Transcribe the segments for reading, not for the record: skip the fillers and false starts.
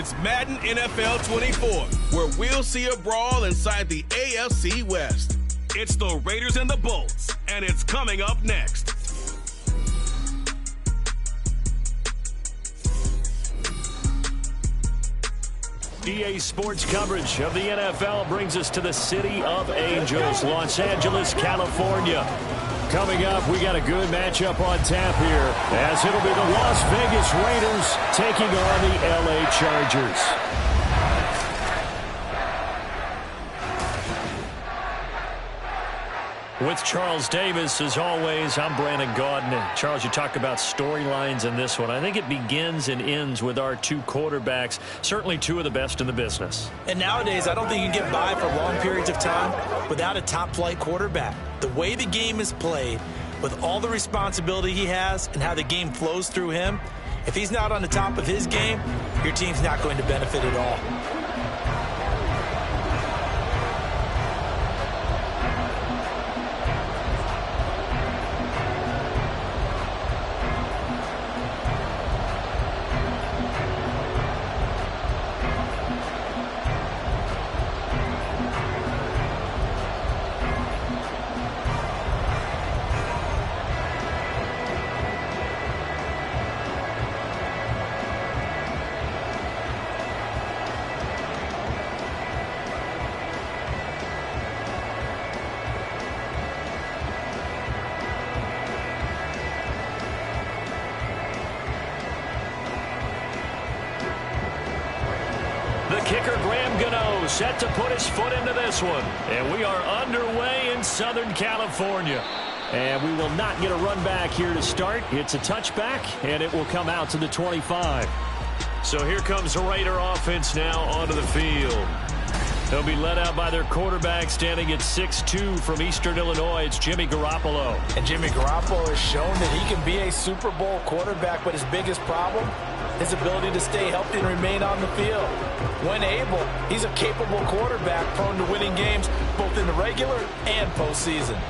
It's Madden NFL 24, where we'll see a brawl inside the AFC West. It's the Raiders and the Bolts, and it's coming up next. EA Sports coverage of the NFL brings us to the City of Angels, Los Angeles, California. Coming up, we got a good matchup on tap here, as it'll be the Las Vegas Raiders taking on the LA Chargers. With Charles Davis, as always, I'm Brandon Gaudin. Charles, you talk about storylines in this one. I think it begins and ends with our two quarterbacks, certainly two of the best in the business. And nowadays, I don't think you can get by for long periods of time without a top-flight quarterback. The way the game is played, with all the responsibility he has and how the game flows through him, if he's not on the top of his game, your team's not going to benefit at all. Set to put his foot into this one. And we are underway in Southern California. And we will not get a run back here to start. It's a touchback, and it will come out to the 25. So here comes the Raider offense now onto the field. They'll be led out by their quarterback standing at 6'2" from Eastern Illinois. It's Jimmy Garoppolo. And Jimmy Garoppolo has shown that he can be a Super Bowl quarterback, but his biggest problem, his ability to stay healthy and remain on the field. When able, he's a capable quarterback prone to winning games both in the regular and postseason.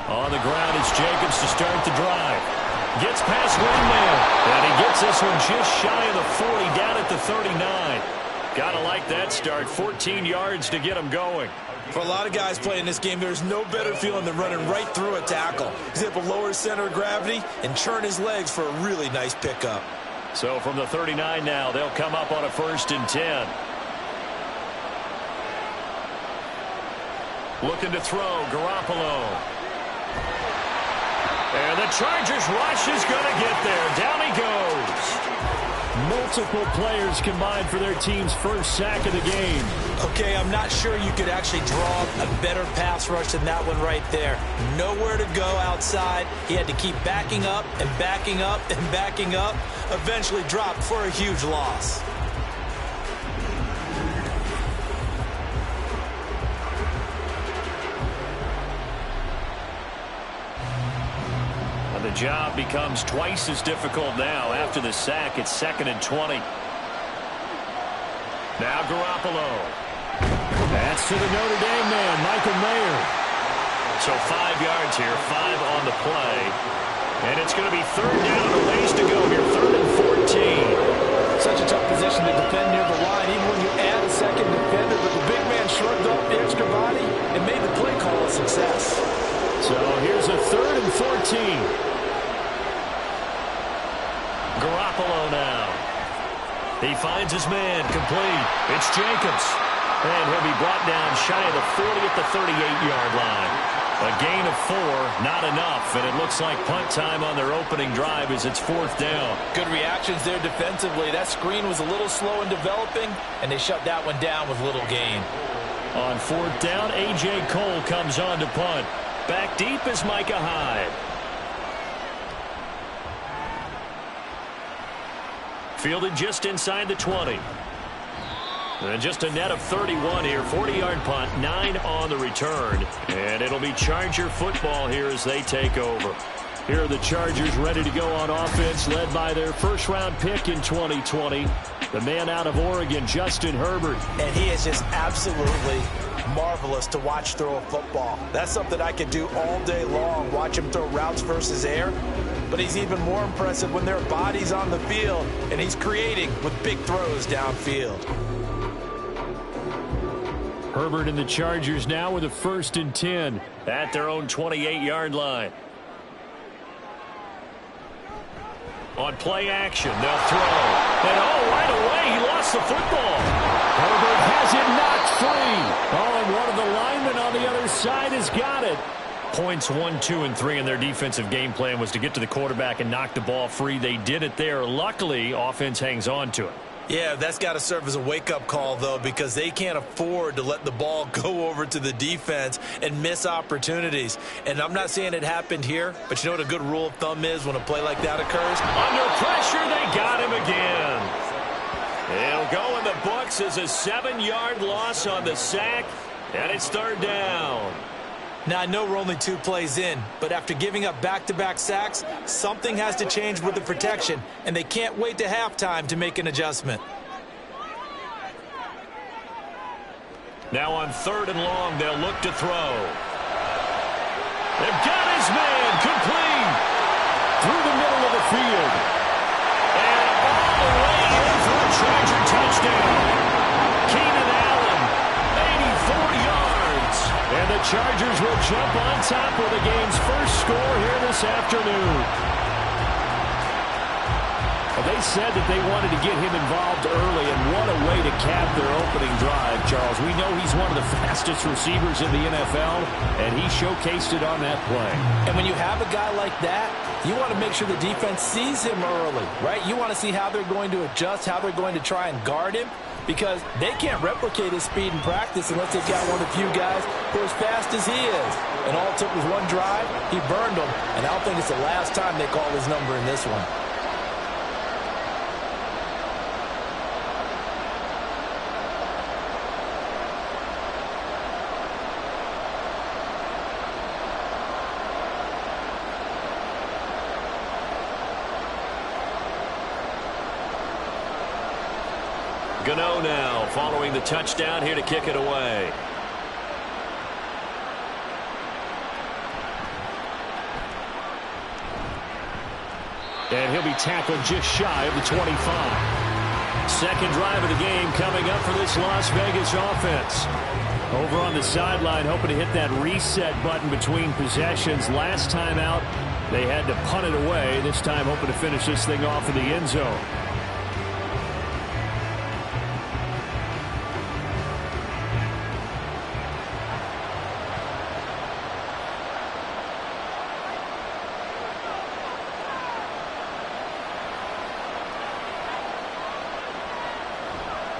On the ground, it's Jacobs to start the drive. Gets past Windmill, and he gets this one just shy of the 40, down at the 39. Gotta like that start. 14 yards to get him going. For a lot of guys playing this game, there's no better feeling than running right through a tackle. He's able to lower his center of gravity and churn his legs for a really nice pickup. So from the 39 now, they'll come up on a 1st and 10. Looking to throw, Garoppolo. And the Chargers rush is going to get there. Down he goes. Multiple players combined for their team's first sack of the game. Okay, I'm not sure you could actually draw a better pass rush than that one right there. Nowhere to go outside. He had to keep backing up and backing up and backing up. Eventually dropped for a huge loss. The job becomes twice as difficult now. After the sack, it's 2nd and 20. Now Garoppolo. That's to the Notre Dame man, Michael Mayer. So 5 yards here, 5 on the play. And it's going to be 3rd down, a ways to go here, 3rd and 14. Such a tough position to defend near the line, even when you add a second defender, but the big man shrugged off the extra body and made the play call a success. So here's a 3rd and 14. Garoppolo now. He finds his man complete. It's Jacobs. And he'll be brought down shy of the 40 at the 38-yard line. A gain of 4, not enough. And it looks like punt time on their opening drive as it's 4th down. Good reactions there defensively. That screen was a little slow in developing, and they shut that one down with little gain. On 4th down, A.J. Cole comes on to punt. Back deep is Micah Hyde. Fielded just inside the 20. And just a net of 31 here. 40-yard punt, 9 on the return. And it'll be Charger football here as they take over. Here are the Chargers ready to go on offense, led by their first-round pick in 2020, the man out of Oregon, Justin Herbert. And he has just absolutely marvelous to watch throw a football. That's something I could do all day long, watch him throw routes versus air. But he's even more impressive when there are bodies on the field, and he's creating with big throws downfield. Herbert and the Chargers now with a 1st and 10 at their own 28-yard line. On play action, they'll throw. And right away, he lost the football. Herbert has it knocked free. And one of the linemen on the other side has got it. Points 1, 2, and 3 in their defensive game plan was to get to the quarterback and knock the ball free. They did it there. Luckily, offense hangs on to it. Yeah, that's got to serve as a wake-up call, though, because they can't afford to let the ball go over to the defense and miss opportunities. And I'm not saying it happened here, but you know what a good rule of thumb is when a play like that occurs? Under pressure, they got him again. It'll go in the books as a 7-yard loss on the sack, and it's 3rd down. Now, I know we're only 2 plays in, but after giving up back-to-back sacks, something has to change with the protection, and they can't wait to halftime to make an adjustment. Now on 3rd and long, they'll look to throw. They've got his man complete through the middle of the field. And all the way in for a Charger touchdown. Keenan Allen, 84 yards. And the Chargers will jump on top with the game's first score here this afternoon. Well, they said that they wanted to get him involved early, and what a way to cap their opening drive, Charles. We know he's one of the fastest receivers in the NFL, and he showcased it on that play. And when you have a guy like that, you want to make sure the defense sees him early, right? You want to see how they're going to adjust, how they're going to try and guard him, because they can't replicate his speed in practice unless they've got one of the few guys who are as fast as he is. And all it took was one drive, he burned them, and I don't think it's the last time they call his number in this one. Gano now following the touchdown here to kick it away. And he'll be tackled just shy of the 25. Second drive of the game coming up for this Las Vegas offense. Over on the sideline, hoping to hit that reset button between possessions. Last time out, they had to punt it away. This time hoping to finish this thing off in the end zone.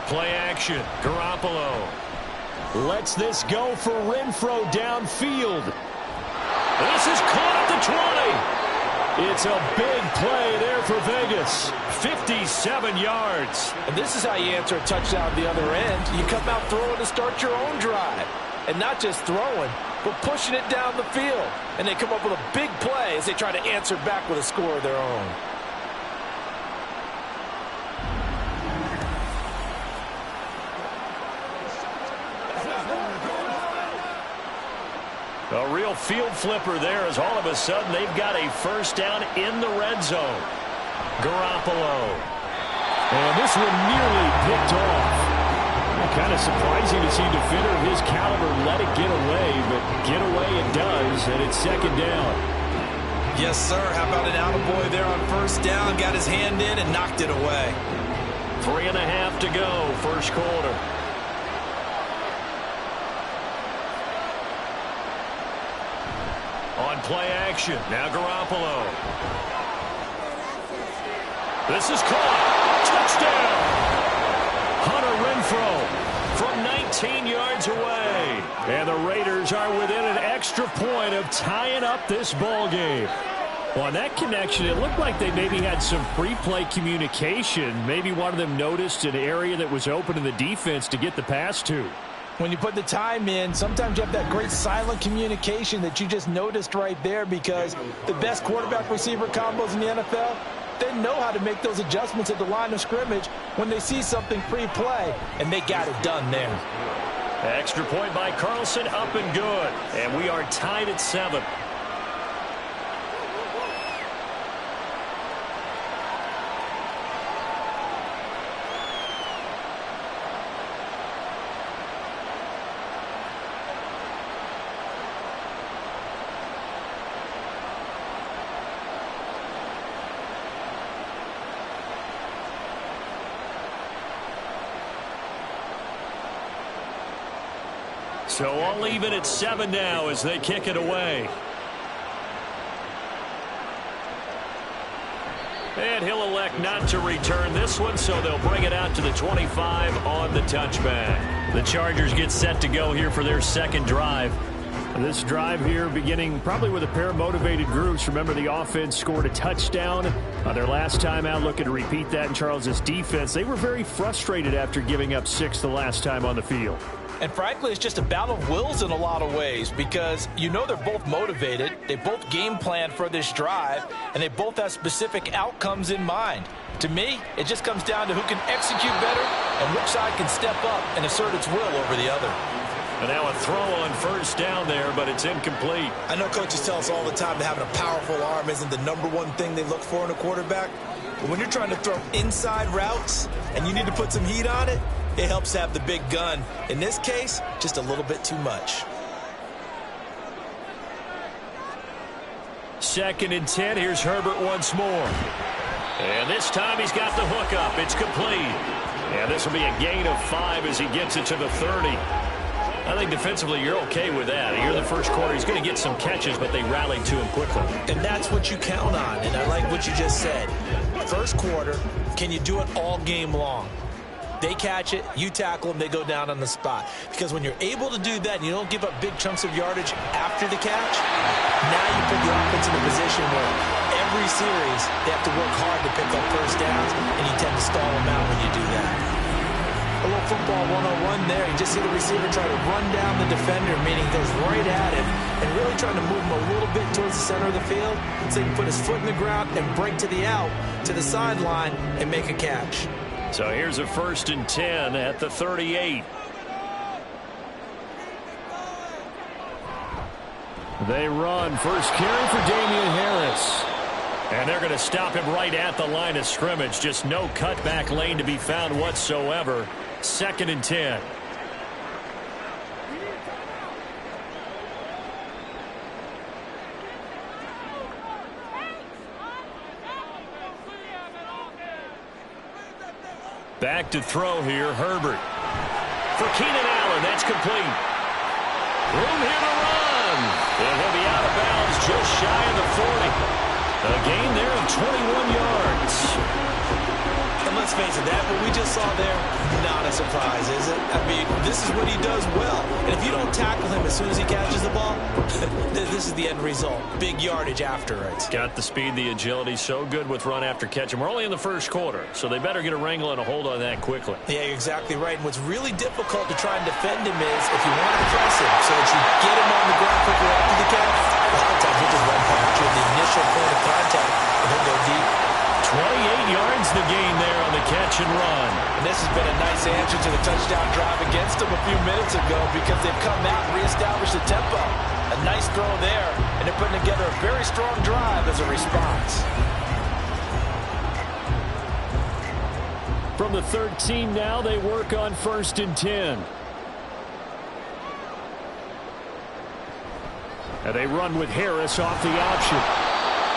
Play action. Garoppolo lets this go for Renfro downfield. This is caught at the 20. It's a big play there for Vegas. 57 yards. And this is how you answer a touchdown at the other end. You come out throwing to start your own drive. And not just throwing, but pushing it down the field. And they come up with a big play as they try to answer back with a score of their own. A real field flipper there as all of a sudden they've got a first down in the red zone. Garoppolo. And this one nearly picked off. Kind of surprising to see a defender of his caliber let it get away, but get away it does, and it's second down. Yes, sir. How about an attaboy there on first down? Got his hand in and knocked it away. 3.5 to go, first quarter. On play action, now Garoppolo. This is caught. Touchdown. Hunter Renfro from 19 yards away. And the Raiders are within an extra point of tying up this ball game. Well, on that connection, it looked like they maybe had some pre-play communication. Maybe one of them noticed an area that was open in the defense to get the pass to. When you put the time in, sometimes you have that great silent communication that you just noticed right there, because the best quarterback-receiver combos in the NFL, they know how to make those adjustments at the line of scrimmage when they see something pre-play, and they got it done there. Extra point by Carlson, up and good. And we are tied at 7. So all even at 7 now as they kick it away. And he'll elect not to return this one, so they'll bring it out to the 25 on the touchback. The Chargers get set to go here for their second drive. This drive here beginning probably with a pair of motivated groups. Remember, the offense scored a touchdown on their last time out, looking to repeat that in Charles' defense. They were very frustrated after giving up 6 the last time on the field. And frankly, it's just a battle of wills in a lot of ways because you know they're both motivated. They both game plan for this drive, and they both have specific outcomes in mind. To me, it just comes down to who can execute better and which side can step up and assert its will over the other. And now a throw on first down there, but it's incomplete. I know coaches tell us all the time that having a powerful arm isn't the #1 thing they look for in a quarterback. But when you're trying to throw inside routes and you need to put some heat on it, it helps have the big gun. In this case, just a little bit too much. 2nd and 10. Here's Herbert once more. And this time he's got the hook up. It's complete. And this will be a gain of 5 as he gets it to the 30. I think defensively you're okay with that. Here in the first quarter, he's going to get some catches, but they rallied to him quickly. And that's what you count on, and I like what you just said. First quarter, can you do it all game long? They catch it, you tackle them, they go down on the spot. Because when you're able to do that and you don't give up big chunks of yardage after the catch, now you put the offense in a position where every series they have to work hard to pick up first downs, and you tend to stall them out when you do that. A little football 101 there. You just see the receiver try to run down the defender, meaning goes right at him and really trying to move him a little bit towards the center of the field so he can put his foot in the ground and break to the out, to the sideline, and make a catch. So here's a 1st and 10 at the 38. They run. First carry for Damian Harris. And they're going to stop him right at the line of scrimmage. Just no cutback lane to be found whatsoever. 2nd and 10. Back to throw here, Herbert. For Keenan Allen, that's complete. Room here to run. And he'll be out of bounds just shy of the 40. A gain there of 21 yards. And let's face it, that what we just saw there, not a surprise, is it? I mean, this is what he does well. And if you don't tackle him as soon as he catches the ball, this is the end result. Big yardage after it. Got the speed, the agility, so good with run after catch. And we're only in the first quarter, so they better get a wrangle and a hold on that quickly. Yeah, you're exactly right. And what's really difficult to try and defend him is if you want to press him so that you get him on the ground quickly after the catch, a lot of times he'll just run past you at the initial point of contact and he'll go deep. 28 yards the gain there on the catch and run. And this has been a nice answer to the touchdown drive against them a few minutes ago because they've come out and reestablished the tempo. A nice throw there, and they're putting together a very strong drive as a response. From the 13 now, they work on 1st and 10. And they run with Harris off the option.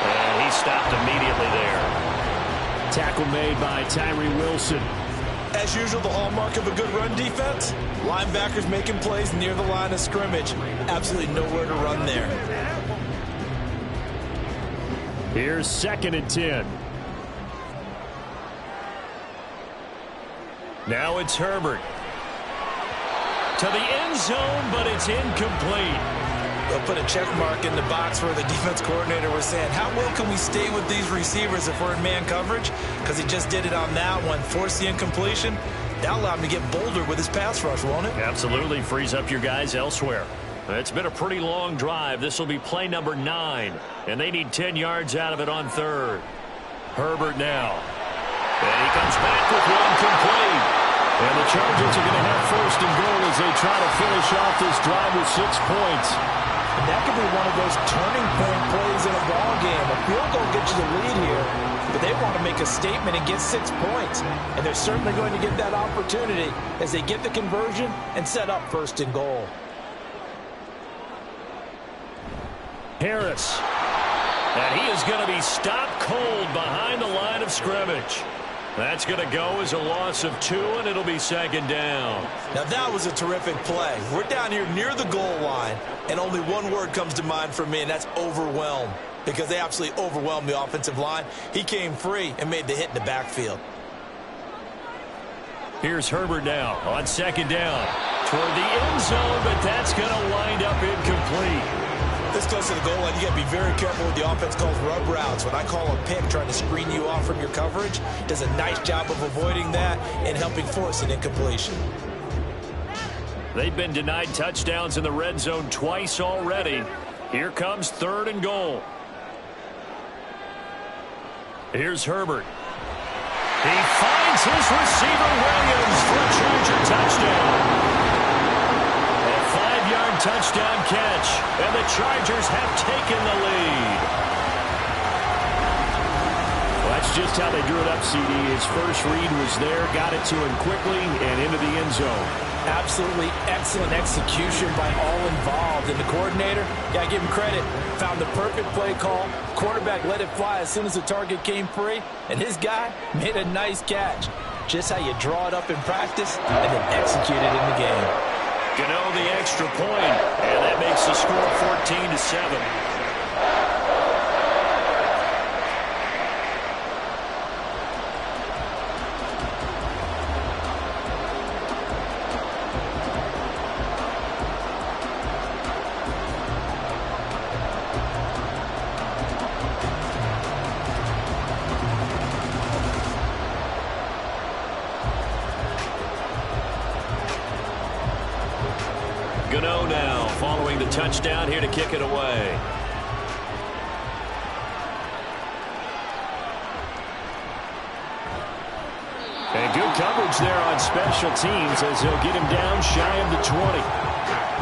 And he stopped immediately there. Tackle made by Tyree Wilson. As usual, the hallmark of a good run defense, linebackers making plays near the line of scrimmage. Absolutely nowhere to run there. Here's 2nd and 10. Now it's Herbert. To the end zone, but it's incomplete. They'll put a check mark in the box where the defense coordinator was saying, how well can we stay with these receivers if we're in man coverage? Because he just did it on that one, forced the incompletion. That'll allow him to get bolder with his pass rush, won't it? Absolutely. Frees up your guys elsewhere. It's been a pretty long drive. This will be play number 9. And they need 10 yards out of it on 3rd. Herbert now. And he comes back with one complete. And the Chargers are going to have first and goal as they try to finish off this drive with 6 points. And that could be one of those turning point plays in a ball game. A field goal gets you the lead here, but they want to make a statement and get 6 points. And they're certainly going to get that opportunity as they get the conversion and set up first and goal. Harris. And he is going to be stopped cold behind the line of scrimmage. That's going to go as a loss of 2, and it'll be second down. Now that was a terrific play. We're down here near the goal line, and only one word comes to mind for me, and that's overwhelmed, because they absolutely overwhelmed the offensive line. He came free and made the hit in the backfield. Here's Herbert now on second down toward the end zone, but that's going to wind up incomplete. This close to the goal line, you got to be very careful with the offense calls rub routes. When I call a pick trying to screen you off from your coverage, does a nice job of avoiding that and helping force an incompletion. They've been denied touchdowns in the red zone twice already. Here comes third and goal. Here's Herbert. He finds his receiver Williams for a Charger touchdown. Touchdown catch, and the Chargers have taken the lead. Well, that's just how they drew it up, CD. His first read was there, got it to him quickly, and into the end zone. Absolutely excellent execution by all involved. And the coordinator, got to give him credit, found the perfect play call. Quarterback let it fly as soon as the target came free, and his guy made a nice catch. Just how you draw it up in practice and then execute it in the game. Gano the extra point, and that makes the score 14-7. Gano now following the touchdown here to kick it away. And good coverage there on special teams as they'll get him down shy of the 20.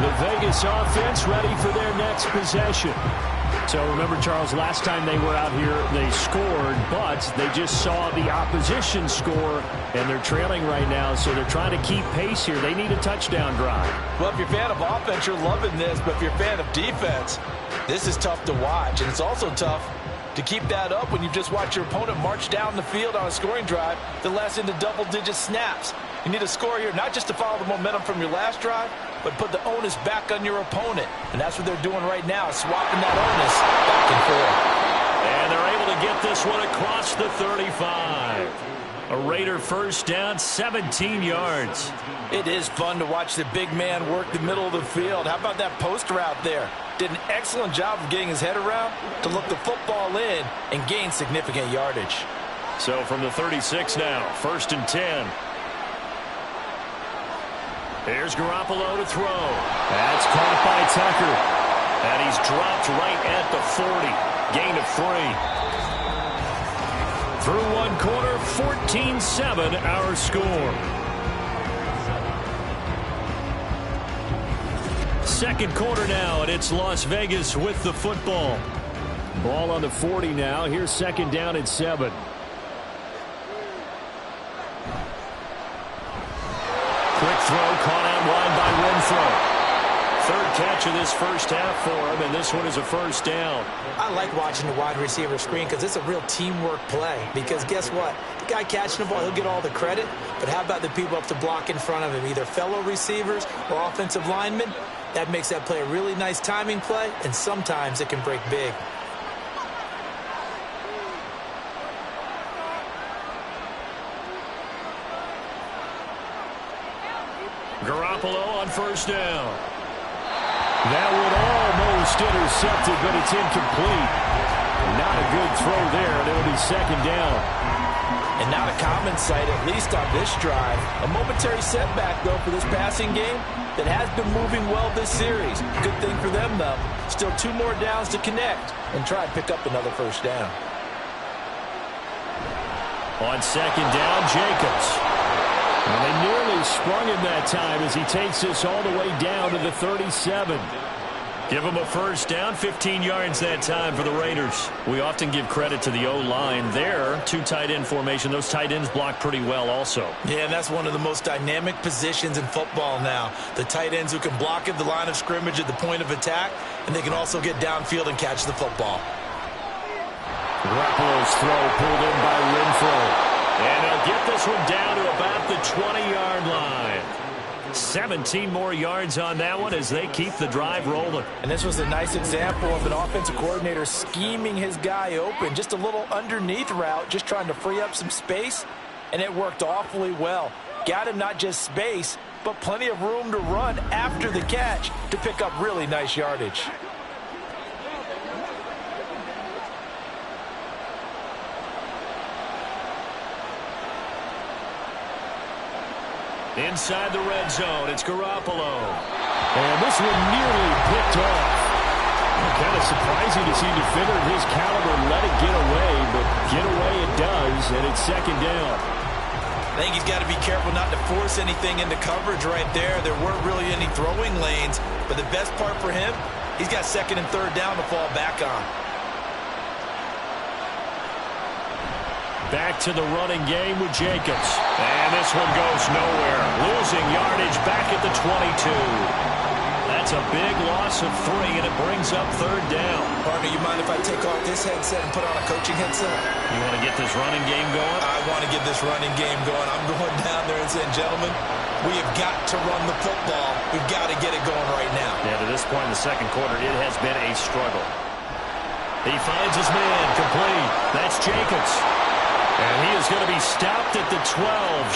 The Vegas offense ready for their next possession. So remember, Charles, last time they were out here, they scored, but they just saw the opposition score, and they're trailing right now, so they're trying to keep pace here. They need a touchdown drive. Well, if you're a fan of offense, you're loving this, but if you're a fan of defense, this is tough to watch, and it's also tough to keep that up when you've just watched your opponent march down the field on a scoring drive that lasts into double-digit snaps. You need a score here, not just to follow the momentum from your last drive, but put the onus back on your opponent. And that's what they're doing right now, swapping that onus back and forth. And they're able to get this one across the 35. A Raider first down, 17 yards. It is fun to watch the big man work the middle of the field. How about that post route there? Did an excellent job of getting his head around to look the football in and gain significant yardage. So from the 36 now, first and 10. Here's Garoppolo to throw. That's caught by Tucker. And he's dropped right at the 40. Gain of 3. Through one quarter, 14-7 our score. Second quarter now, and it's Las Vegas with the football. Ball on the 40 now. Here's second down and 7. Quick throw caught out wide by Renfro. Third catch of this first half for him, and this one is a first down. I like watching the wide receiver screen because it's a real teamwork play. Because guess what? The guy catching the ball, he'll get all the credit. But how about the people up to block in front of him, either fellow receivers or offensive linemen? That makes that play a really nice timing play, and sometimes it can break big. Garoppolo on first down. That one almost intercepted, but it's incomplete. Not a good throw there, and it'll be second down. And not a common sight, at least on this drive. A momentary setback, though, for this passing game that has been moving well this series. Good thing for them, though. Still 2 more downs to connect and try and pick up another first down. On second down, Jacobs. And they nearly sprung him that time as he takes this all the way down to the 37. Give him a first down, 15 yards that time for the Raiders. We often give credit to the O-line there. Two tight end formation. Those tight ends block pretty well also. Yeah, and that's one of the most dynamic positions in football now. The tight ends who can block at the line of scrimmage at the point of attack, and they can also get downfield and catch the football. Garoppolo's throw pulled in by Renfro. And they'll get this one down to about the 20-yard line. 17 more yards on that one as they keep the drive rolling. And this was a nice example of an offensive coordinator scheming his guy open. Just a little underneath route, just trying to free up some space, and it worked awfully well. Got him not just space, but plenty of room to run after the catch to pick up really nice yardage. Inside the red zone, it's Garoppolo. And this one nearly picked off. Kind of surprising to see a defender of his caliber let it get away, but get away it does, and it's second down. I think he's got to be careful not to force anything into coverage right there. There weren't really any throwing lanes, but the best part for him, he's got second and third down to fall back on. Back to the running game with Jacobs. And this one goes nowhere. Losing yardage back at the 22. That's a big loss of 3, and it brings up third down. Partner, you mind if I take off this headset and put on a coaching headset? You want to get this running game going? I want to get this running game going. I'm going down there and saying, gentlemen, we have got to run the football. We've got to get it going right now. Yeah, to this point in the second quarter, it has been a struggle. He finds his man complete. That's Jacobs. And he is going to be stopped at the 12,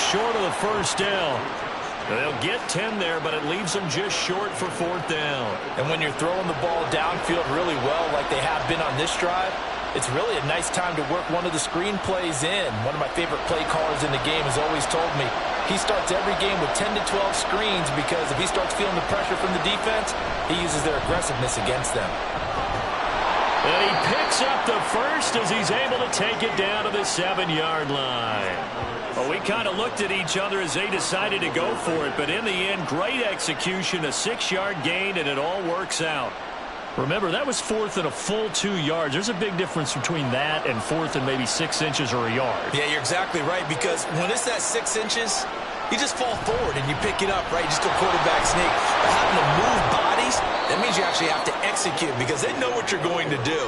short of the first down. They'll get 10 there, but it leaves them just short for fourth down. And when you're throwing the ball downfield really well like they have been on this drive, it's really a nice time to work one of the screen plays in. One of my favorite play callers in the game has always told me he starts every game with 10 to 12 screens because if he starts feeling the pressure from the defense, he uses their aggressiveness against them. And he picks up the first as he's able to take it down to the 7-yard line. Well, we kind of looked at each other as they decided to go for it, but in the end, great execution, a 6-yard gain, and it all works out. Remember, that was fourth and a full 2 yards. There's a big difference between that and fourth and maybe 6 inches or a yard. Yeah, you're exactly right, because when it's that 6 inches, you just fall forward and you pick it up, right? You just go quarterback sneak. But having to move bodies, that means you actually have to execute because they know what you're going to do.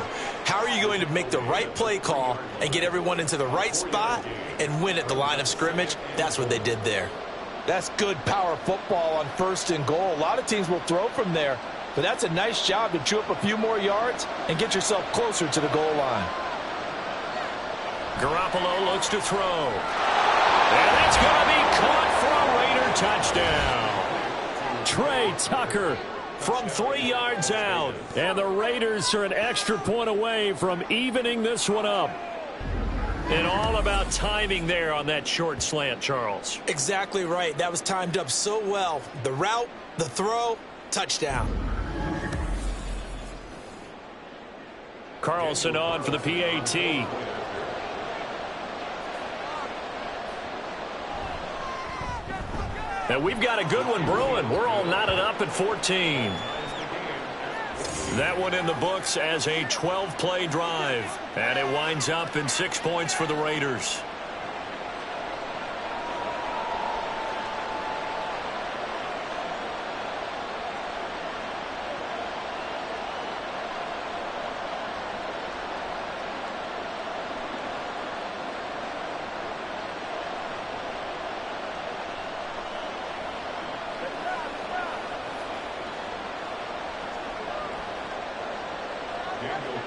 How are you going to make the right play call and get everyone into the right spot and win at the line of scrimmage? That's what they did there. That's good power football on first and goal. A lot of teams will throw from there, but that's a nice job to chew up a few more yards and get yourself closer to the goal line. Garoppolo looks to throw. And that's going to be caught for a Raider touchdown. Trey Tucker from 3 yards out. And the Raiders are an extra point away from evening this one up. And all about timing there on that short slant, Charles. Exactly right. That was timed up so well. The route, the throw, touchdown. Carlson on for the PAT. And we've got a good one brewing. We're all knotted up at 14. That one in the books as a 12-play drive. And it winds up in 6 points for the Raiders.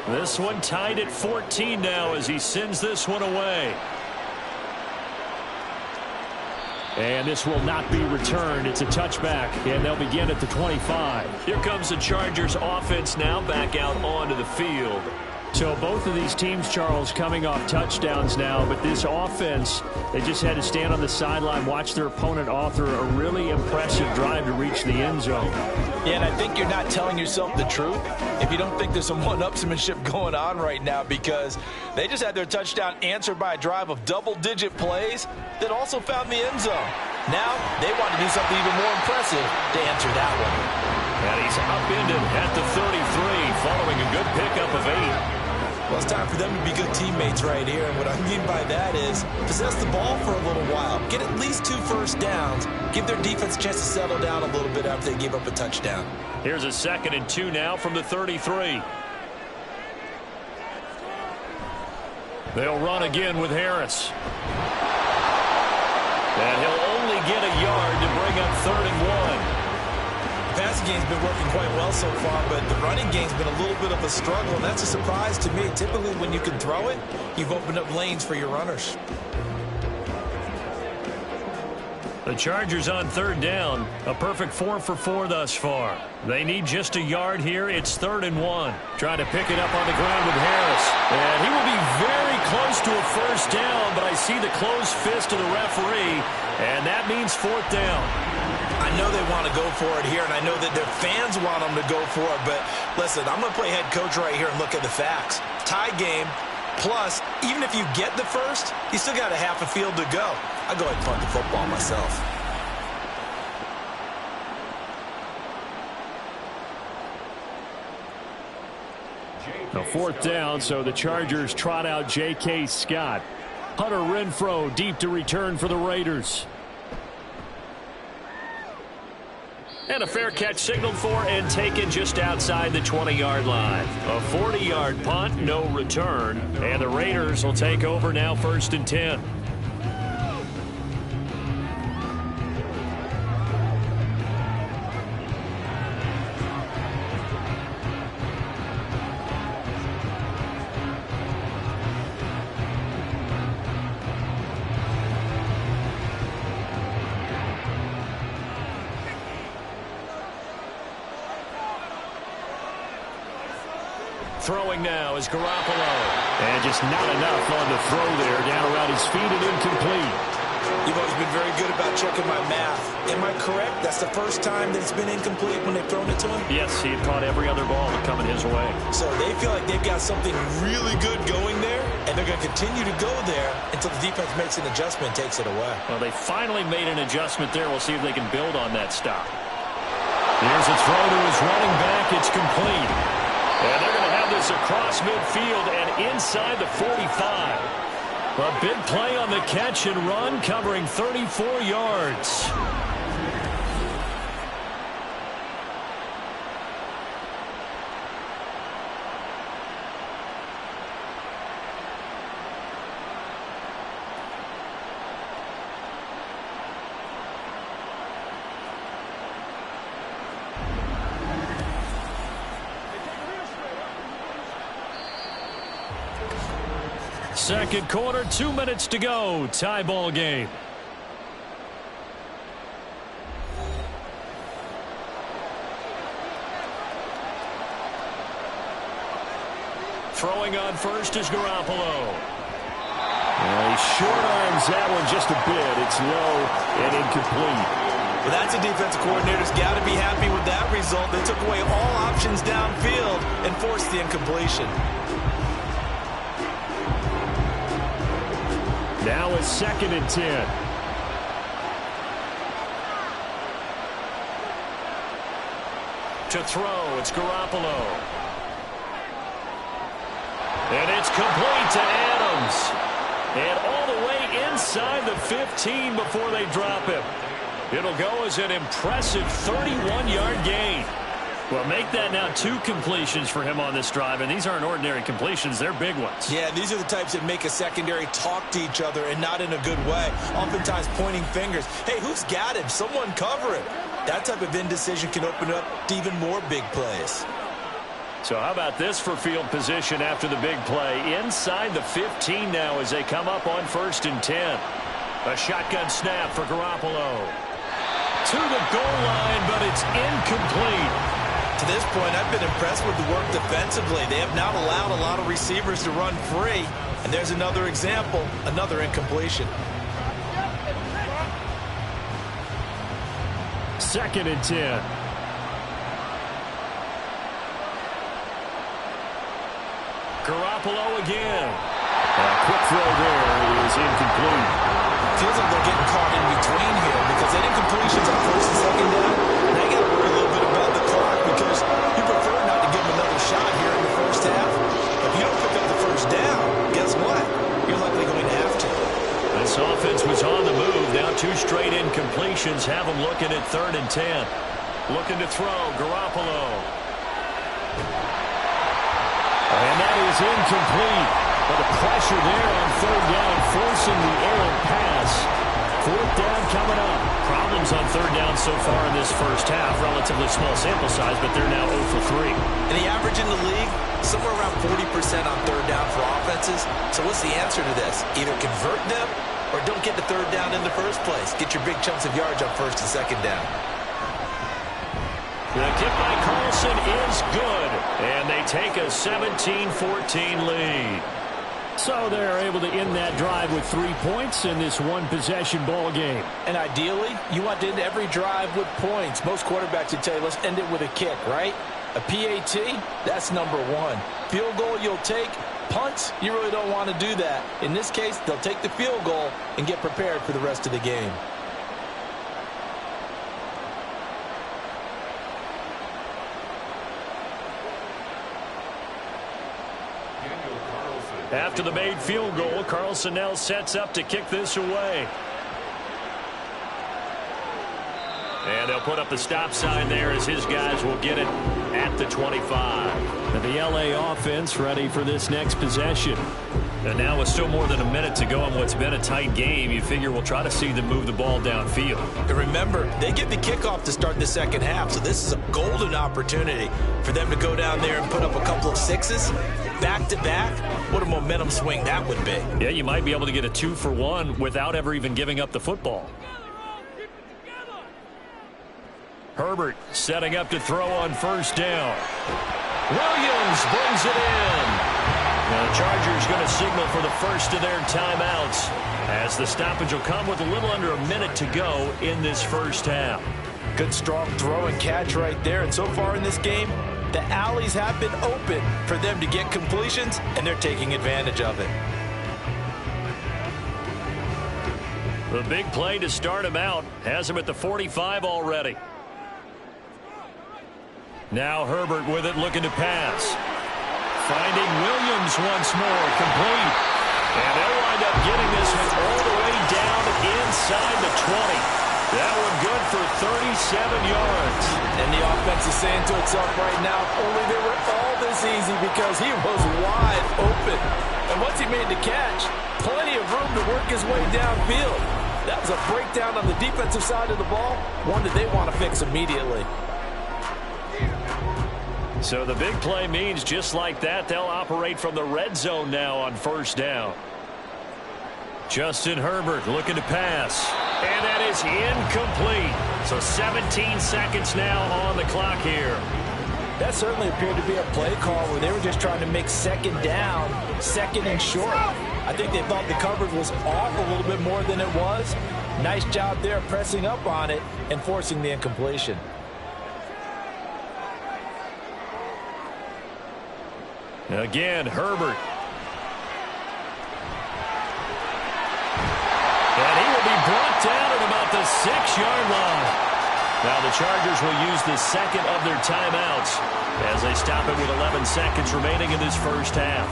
This one tied at 14 now as he sends this one away. And this will not be returned. It's a touchback, and they'll begin at the 25. Here comes the Chargers offense now back out onto the field. So both of these teams, Charles, coming off touchdowns now, but this offense, they just had to stand on the sideline, watch their opponent author a really impressive drive to reach the end zone. Yeah, and I think you're not telling yourself the truth if you don't think there's some one-upsmanship going on right now, because they just had their touchdown answered by a drive of double-digit plays that also found the end zone. Now they want to do something even more impressive to answer that one. And he's upended at the 33 following a good pickup of 8. Well, it's time for them to be good teammates right here. And what I mean by that is possess the ball for a little while. Get at least 2 first downs. Give their defense a chance to settle down a little bit after they give up a touchdown. Here's a 2nd and 2 now from the 33. They'll run again with Harris. And he'll only get a yard to bring up 3rd and 1. The passing game's been working quite well so far, but the running game's been a little bit of a struggle, and that's a surprise to me. Typically, when you can throw it, you've opened up lanes for your runners. The Chargers on 3rd down. A perfect 4 for 4 thus far. They need just a yard here. It's 3rd and 1. Trying to pick it up on the ground with Harris. And he will be very close to a first down, but I see the closed fist of the referee, and that means 4th down. I know they want to go for it here, and I know that their fans want them to go for it, but listen, I'm going to play head coach right here and look at the facts. Tie game, plus, even if you get the first, you still got a half a field to go. I'll go ahead and punt the football myself. A 4th down, so the Chargers trot out J.K. Scott. Hunter Renfrow deep to return for the Raiders. And a fair catch signaled for and taken just outside the 20-yard line. A 40-yard punt, no return. And the Raiders will take over now 1st and 10. Throwing now is Garoppolo. And just not enough on the throw there. Down around his feet and incomplete. You've always been very good about checking my math. Am I correct? That's the first time that it's been incomplete when they've thrown it to him? Yes, he had caught every other ball coming his way. So they feel like they've got something really good going there, and they're going to continue to go there until the defense makes an adjustment and takes it away. Well, they finally made an adjustment there. We'll see if they can build on that stop. Here's a throw to his running back. It's complete. And they're going to have this across midfield and inside the 45. A big play on the catch and run, covering 34 yards. Second quarter, 2 minutes to go. Tie ball game. Throwing on first is Garoppolo. He short arms that one just a bit. It's low and incomplete. Well, that's a defensive coordinator's got to be happy with that result. They took away all options downfield and forced the incompletion. Now it's 2nd and 10. To throw, it's Garoppolo. And it's complete to Adams. And all the way inside the 15 before they drop him. It'll go as an impressive 31-yard gain. Well, make that now 2 completions for him on this drive, and these aren't ordinary completions. They're big ones. Yeah, these are the types that make a secondary talk to each other and not in a good way. Oftentimes pointing fingers. Hey, who's got him? Someone cover it. That type of indecision can open up to even more big plays. So how about this for field position after the big play? Inside the 15 now as they come up on 1st and 10. A shotgun snap for Garoppolo. To the goal line, but it's incomplete. To this point, I've been impressed with the work defensively. They have not allowed a lot of receivers to run free. And there's another example, another incompletion. 2nd and 10. Garoppolo again. A quick throw there is incomplete. Feels like they're getting caught in between here because 2 straight incompletions have them looking at 3rd and 10. Looking to throw, Garoppolo. And that is incomplete. But the pressure there on 3rd down, forcing the errant pass. 4th down coming up. Problems on 3rd down so far in this first half. Relatively small sample size, but they're now 0 for 3. And the average in the league, somewhere around 40% on 3rd down for offenses. So what's the answer to this? Either convert them or don't get the 3rd down in the first place. Get your big chunks of yards on 1st and 2nd down. The kick by Carlson is good, and they take a 17-14 lead. So they're able to end that drive with 3 points in this one-possession ball game. And ideally, you want to end every drive with points. Most quarterbacks would tell you, let's end it with a kick, right? A PAT, that's number 1. Field goal you'll take. Punts, you really don't want to do that. In this case, they'll take the field goal and get prepared for the rest of the game. After the made field goal, Carlson now sets up to kick this away. And they'll put up the stop sign there as his guys will get it at the 25. And the LA offense ready for this next possession. And now with still more than a minute to go in what's been a tight game, you figure we'll try to see them move the ball downfield. And remember, they get the kickoff to start the second half, so this is a golden opportunity for them to go down there and put up a couple of 6s back-to-back. What a momentum swing that would be. Yeah, you might be able to get a 2-for-1 without ever even giving up the football. Herbert setting up to throw on 1st down. Williams brings it in. Now the Chargers going to signal for the first of their timeouts as the stoppage will come with a little under a minute to go in this first half. Good strong throw and catch right there. And so far in this game, the alleys have been open for them to get completions, and they're taking advantage of it. The big play to start him out has him at the 45 already. Now Herbert with it, looking to pass. Finding Williams once more, complete. And they'll wind up getting this one all the way down inside the 20. That one good for 37 yards. And the offense is saying to itself right now, if only they were all this easy, because he was wide open. And once he made the catch, plenty of room to work his way downfield. That was a breakdown on the defensive side of the ball, one that they want to fix immediately. So the big play means just like that, they'll operate from the red zone now on 1st down. Justin Herbert looking to pass. And that is incomplete. So 17 seconds now on the clock here. That certainly appeared to be a play call where they were just trying to make 2nd down, 2nd and short. I think they thought the coverage was off a little bit more than it was. Nice job there pressing up on it and forcing the incompletion. Again, Herbert. And he will be brought down at about the 6-yard line. Now the Chargers will use the 2nd of their timeouts as they stop it with 11 seconds remaining in this first half.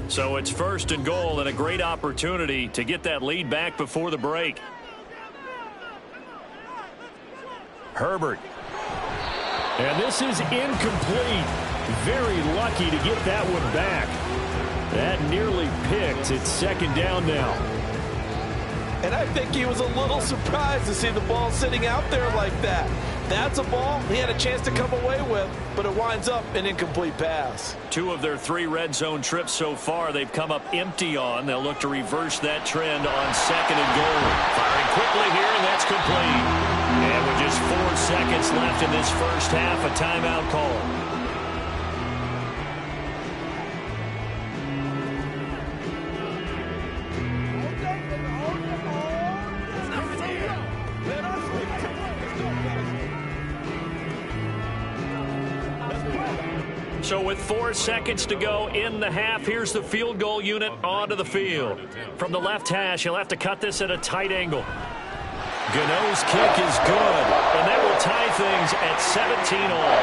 So it's 1st and goal, and a great opportunity to get that lead back before the break. Herbert. And this is incomplete. Very lucky to get that one back. That nearly picked. It's 2nd down now. And I think he was a little surprised to see the ball sitting out there like that. That's a ball he had a chance to come away with, but it winds up an incomplete pass. 2 of their 3 red zone trips so far they've come up empty on. They'll look to reverse that trend on 2nd and goal. Firing quickly here, and that's complete. And with just 4 seconds left in this first half, a timeout call. So with 4 seconds to go in the half, here's the field goal unit onto the field. From the left hash, he'll have to cut this at a tight angle. Gano's kick is good, and that will tie things at 17 all.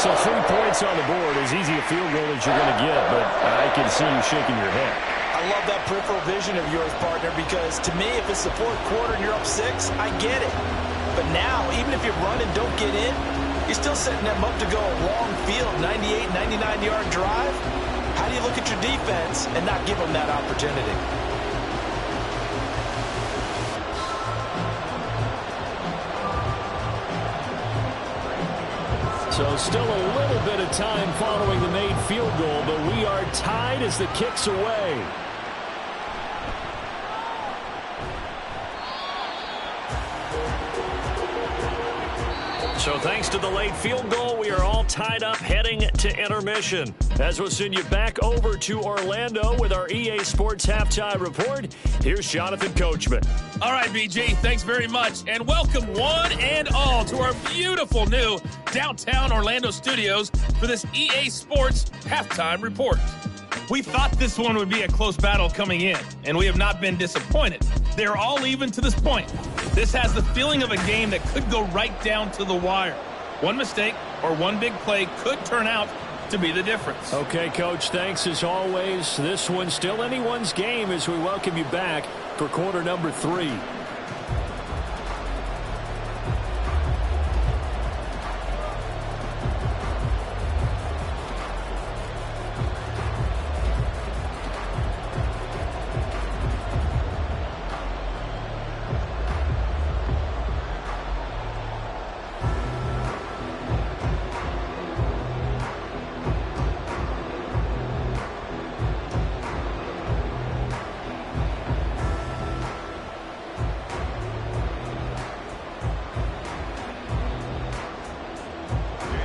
So 3 points on the board, as easy a field goal as you're going to get, but I can see you shaking your head. I love that peripheral vision of yours, partner, because to me, if it's the fourth quarter and you're up 6, I get it. But now, even if you run and don't get in, you're still setting them up to go a long field, 98, 99-yard drive. How do you look at your defense and not give them that opportunity? So still a little bit of time following the made field goal, but we are tied as the kick's away. So thanks to the late field goal, we are all tied up heading to intermission. As we'll send you back over to Orlando with our EA Sports Halftime Report, here's Jonathan Coachman. All right, BG, thanks very much. And welcome one and all to our beautiful new downtown Orlando studios for this EA Sports Halftime Report. We thought this one would be a close battle coming in, and we have not been disappointed. They're all even to this point. This has the feeling of a game that could go right down to the wire. One mistake or one big play could turn out to be the difference. Okay, Coach, thanks as always. This one's still anyone's game as we welcome you back for quarter number 3.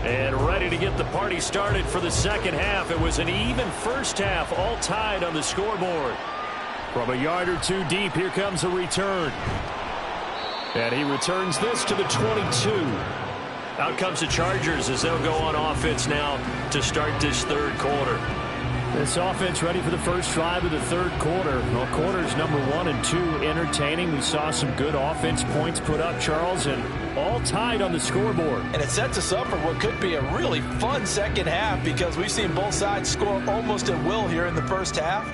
And ready to get the party started for the second half. It was an even first half, all tied on the scoreboard. From a yard or 2 deep, here comes a return. And he returns this to the 22. Out comes the Chargers as they'll go on offense now to start this third quarter. This offense ready for the first drive of the third quarter. Well, quarters number 1 and 2 entertaining. We saw some good offense points put up, Charles, and all tied on the scoreboard. And it sets us up for what could be a really fun second half because we've seen both sides score almost at will here in the first half.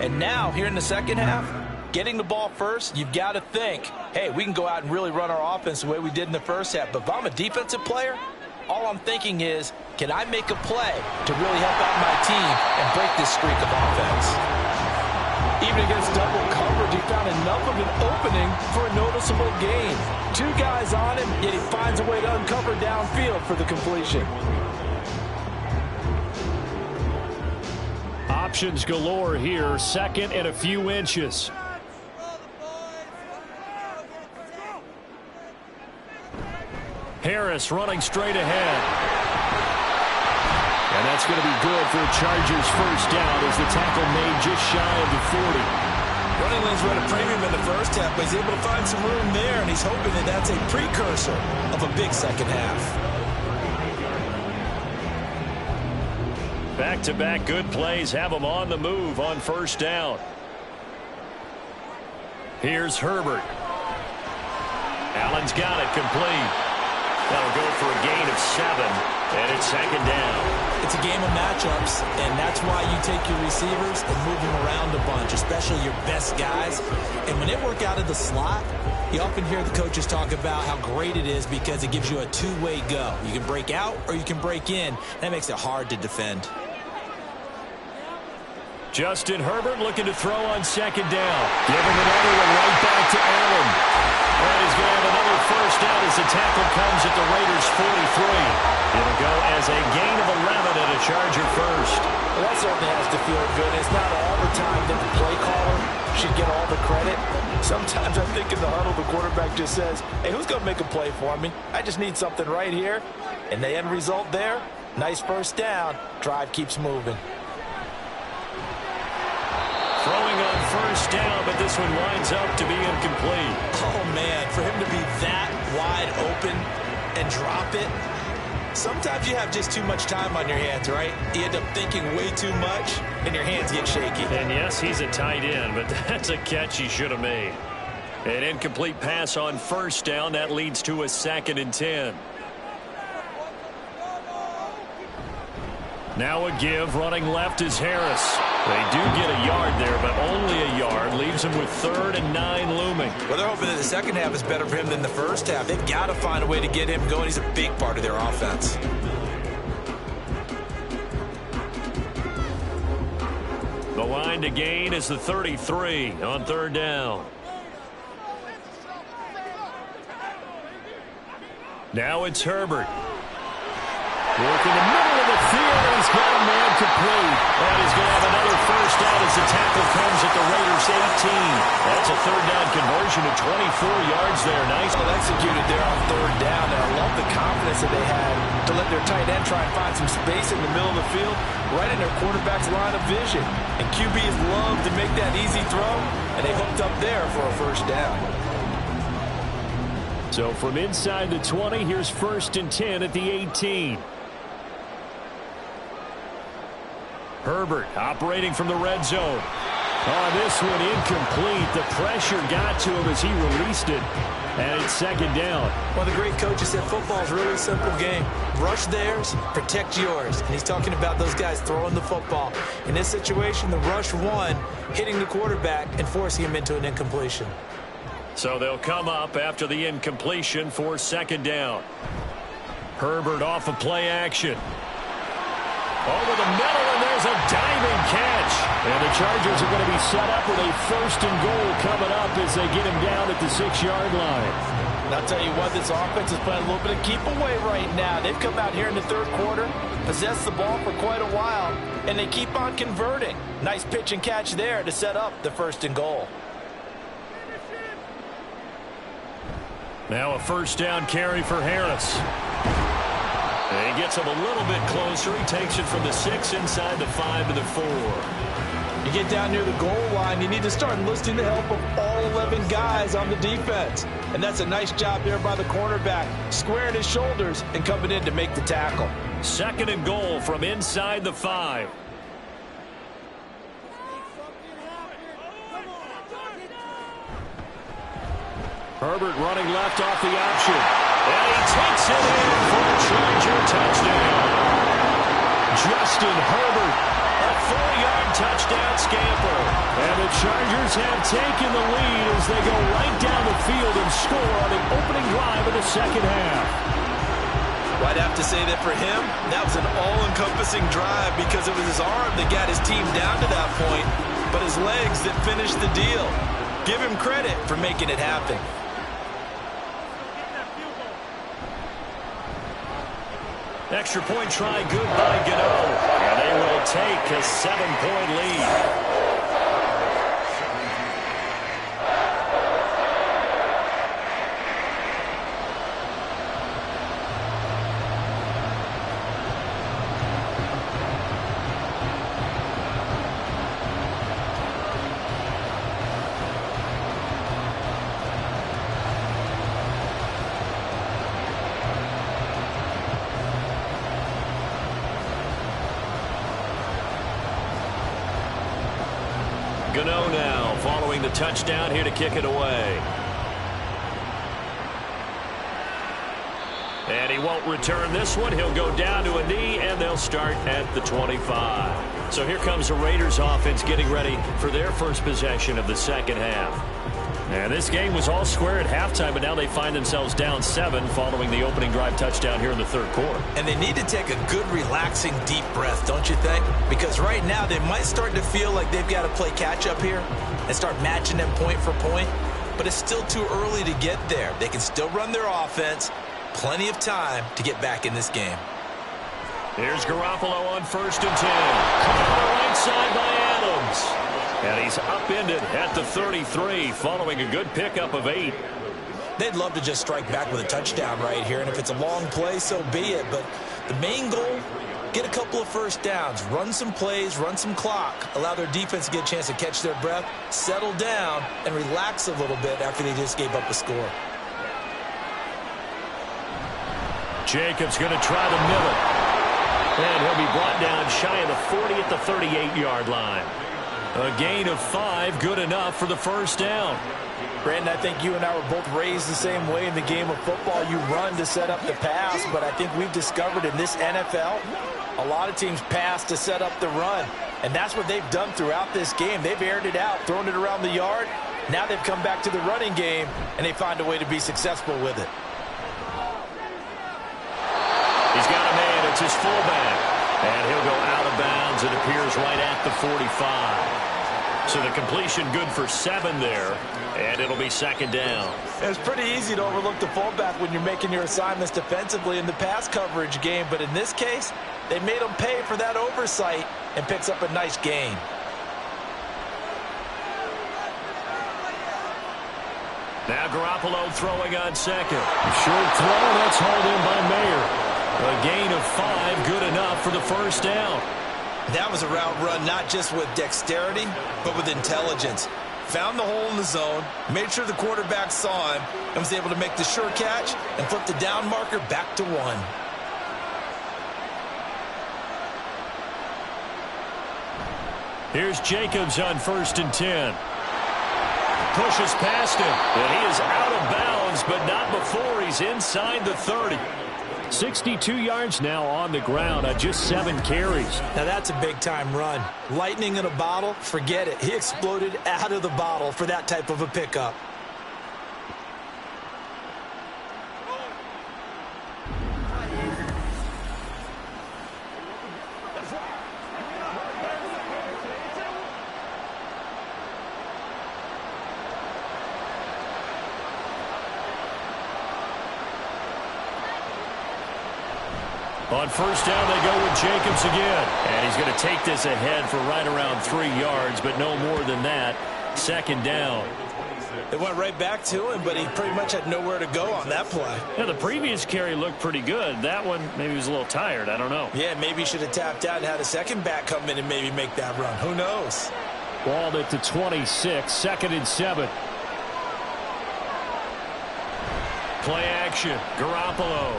And now, here in the second half, getting the ball first, you've got to think, hey, we can go out and really run our offense the way we did in the first half. But if I'm a defensive player, all I'm thinking is, can I make a play to really help out my team and break this streak of offense? Even against double coverage, he found enough of an opening for a noticeable gain. 2 guys on him, yet he finds a way to uncover downfield for the completion. Options galore here, second and a few inches. Harris running straight ahead. And that's going to be good for a Chargers first down as the tackle made just shy of the 40. Running lanes run a premium in the first half, but he's able to find some room there, and he's hoping that that's a precursor of a big second half. Back-to-back good plays have him on the move on first down. Here's Herbert. Allen's got it complete. That'll go for a gain of 7, and it's second down. It's a game of matchups, and that's why you take your receivers and move them around a bunch, especially your best guys. And when they work out of the slot, you often hear the coaches talk about how great it is because it gives you a two-way go. You can break out or you can break in. That makes it hard to defend. Justin Herbert looking to throw on second down. Giving another one right back to Allen. And he's going to have another first down as the tackle comes at the Raiders' 43. It'll go as a gain of 11 and a Charger first. Well, that certainly has to feel good. It's not all the time that the play caller should get all the credit. Sometimes I think in the huddle, the quarterback just says, hey, who's going to make a play for me? I just need something right here. And the end result there, nice first down. Drive keeps moving. Throwing on first down, but this one winds up to be incomplete. Oh, man, for him to be that wide open and drop it, sometimes you have just too much time on your hands, right? You end up thinking way too much, and your hands get shaky. And yes, he's a tight end, but that's a catch he should have made. An incomplete pass on first down. That leads to a 2nd and 10. Now a give. Running left is Harris. They do get a yard there, but only a yard. Leaves him with 3rd and 9 looming. Well, they're hoping that the second half is better for him than the first half. They've got to find a way to get him going. He's a big part of their offense. The line to gain is the 33 on 3rd down. Now it's Herbert. Working the middle of the field. He's got a man complete. And he's going to have another first down as the tackle comes at the Raiders' 18. That's a 3rd down conversion to 24 yards there. Nice. Well executed there on 3rd down. And I love the confidence that they had to let their tight end try and find some space in the middle of the field, right in their quarterback's line of vision. And QBs love to make that easy throw, and they hooked up there for a first down. So from inside the 20, here's 1st and 10 at the 18. Herbert operating from the red zone. Oh, this one incomplete. The pressure got to him as he released it. And it's 2nd down. Well, the great coaches said football is a really simple game. Rush theirs, protect yours. And he's talking about those guys throwing the football. In this situation, the rush won, hitting the quarterback and forcing him into an incompletion. So they'll come up after the incompletion for 2nd down. Herbert off of play action. Over the middle, and there's a diving catch. And the Chargers are going to be set up with a 1st and goal coming up as they get him down at the 6-yard line. And I'll tell you what, this offense is playing a little bit of keep away right now. They've come out here in the 3rd quarter, possessed the ball for quite a while, and they keep on converting. Nice pitch and catch there to set up the 1st and goal. Now a 1st down carry for Harris. And he gets him a little bit closer. He takes it from the 6 inside the 5 to the 4. You get down near the goal line, you need to start enlisting the help of all 11 guys on the defense. And that's a nice job there by the cornerback, squaring his shoulders and coming in to make the tackle. 2nd and goal from inside the 5. Herbert running left off the option. And he takes it in for a Charger touchdown. Justin Herbert, a 4-yard touchdown scamper. And the Chargers have taken the lead as they go right down the field and score on the opening drive of the 2nd half. Well, I'd have to say that for him, that was an all-encompassing drive because it was his arm that got his team down to that point, but his legs that finished the deal. Give him credit for making it happen. Extra point try good by Gano. And they will take a 7-point lead. Gano now following the touchdown here to kick it away. And he won't return this one. He'll go down to a knee, and they'll start at the 25. So here comes the Raiders offense getting ready for their first possession of the 2nd half. And this game was all square at halftime, but now they find themselves down 7 following the opening drive touchdown here in the 3rd quarter. And they need to take a good, relaxing, deep breath, don't you think? Because right now they might start to feel like they've got to play catch-up here and start matching them point for point. But it's still too early to get there. They can still run their offense. Plenty of time to get back in this game. Here's Garoppolo on 1st and 10. Caught on the right side by Adams. And he's upended at the 33 following a good pickup of 8. They'd love to just strike back with a touchdown right here, and if it's a long play, so be it. But the main goal, get a couple of first downs, run some plays, run some clock, allow their defense to get a chance to catch their breath, settle down, and relax a little bit after they just gave up a score. Jacobs going to try the middle. And he'll be brought down shy of the 40 at the 38-yard line. A gain of 5, good enough for the first down. Brandon, I think you and I were both raised the same way in the game of football. You run to set up the pass, but I think we've discovered in this NFL, a lot of teams pass to set up the run. And that's what they've done throughout this game. They've aired it out, thrown it around the yard. Now they've come back to the running game, and they find a way to be successful with it. He's got a man. It's his fullback. And he'll go out of bounds. It appears right at the 45. So the completion good for 7 there. And it'll be second down. It's pretty easy to overlook the fullback when you're making your assignments defensively in the pass coverage game. But in this case, they made him pay for that oversight and picks up a nice gain. Now Garoppolo throwing on second. Short throw. That's hauled in by Mayer. A gain of 5, good enough for the first down. That was a route run not just with dexterity, but with intelligence. Found the hole in the zone, made sure the quarterback saw him, and was able to make the sure catch and flip the down marker back to 1. Here's Jacobs on 1st and 10. Pushes past him, and he is out of bounds, but not before he's inside the 30. 62 yards now on the ground on just 7 carries. Now that's a big-time run. Lightning in a bottle, forget it. He exploded out of the bottle for that type of a pickup. On first down, they go with Jacobs again. And he's going to take this ahead for right around 3 yards, but no more than that. Second down. It went right back to him, but he pretty much had nowhere to go on that play. Yeah, the previous carry looked pretty good. That one, maybe he was a little tired. I don't know. Yeah, maybe he should have tapped out and had a second back come in and maybe make that run. Who knows? Ball at the 26, 2nd and 7. Play action, Garoppolo.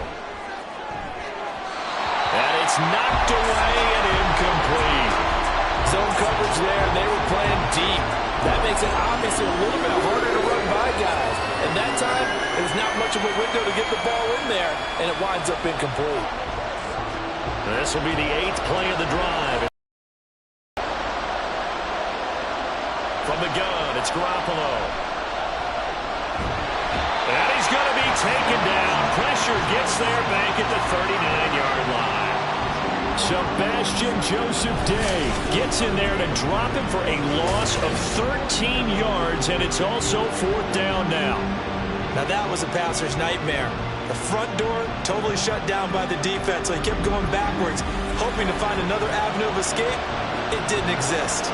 And it's knocked away and incomplete. Zone coverage there, and they were playing deep. That makes it obviously a little bit harder to run by guys. And that time, there's not much of a window to get the ball in there, and it winds up incomplete. This will be the 8th play of the drive. From the gun, it's Garoppolo. And he's going to be taken down. Pressure gets there back at the 39-yard line. Sebastian Joseph Day gets in there to drop him for a loss of 13 yards, and it's also 4th down now. Now that was a passer's nightmare. The front door totally shut down by the defense, so he kept going backwards, hoping to find another avenue of escape. It didn't exist.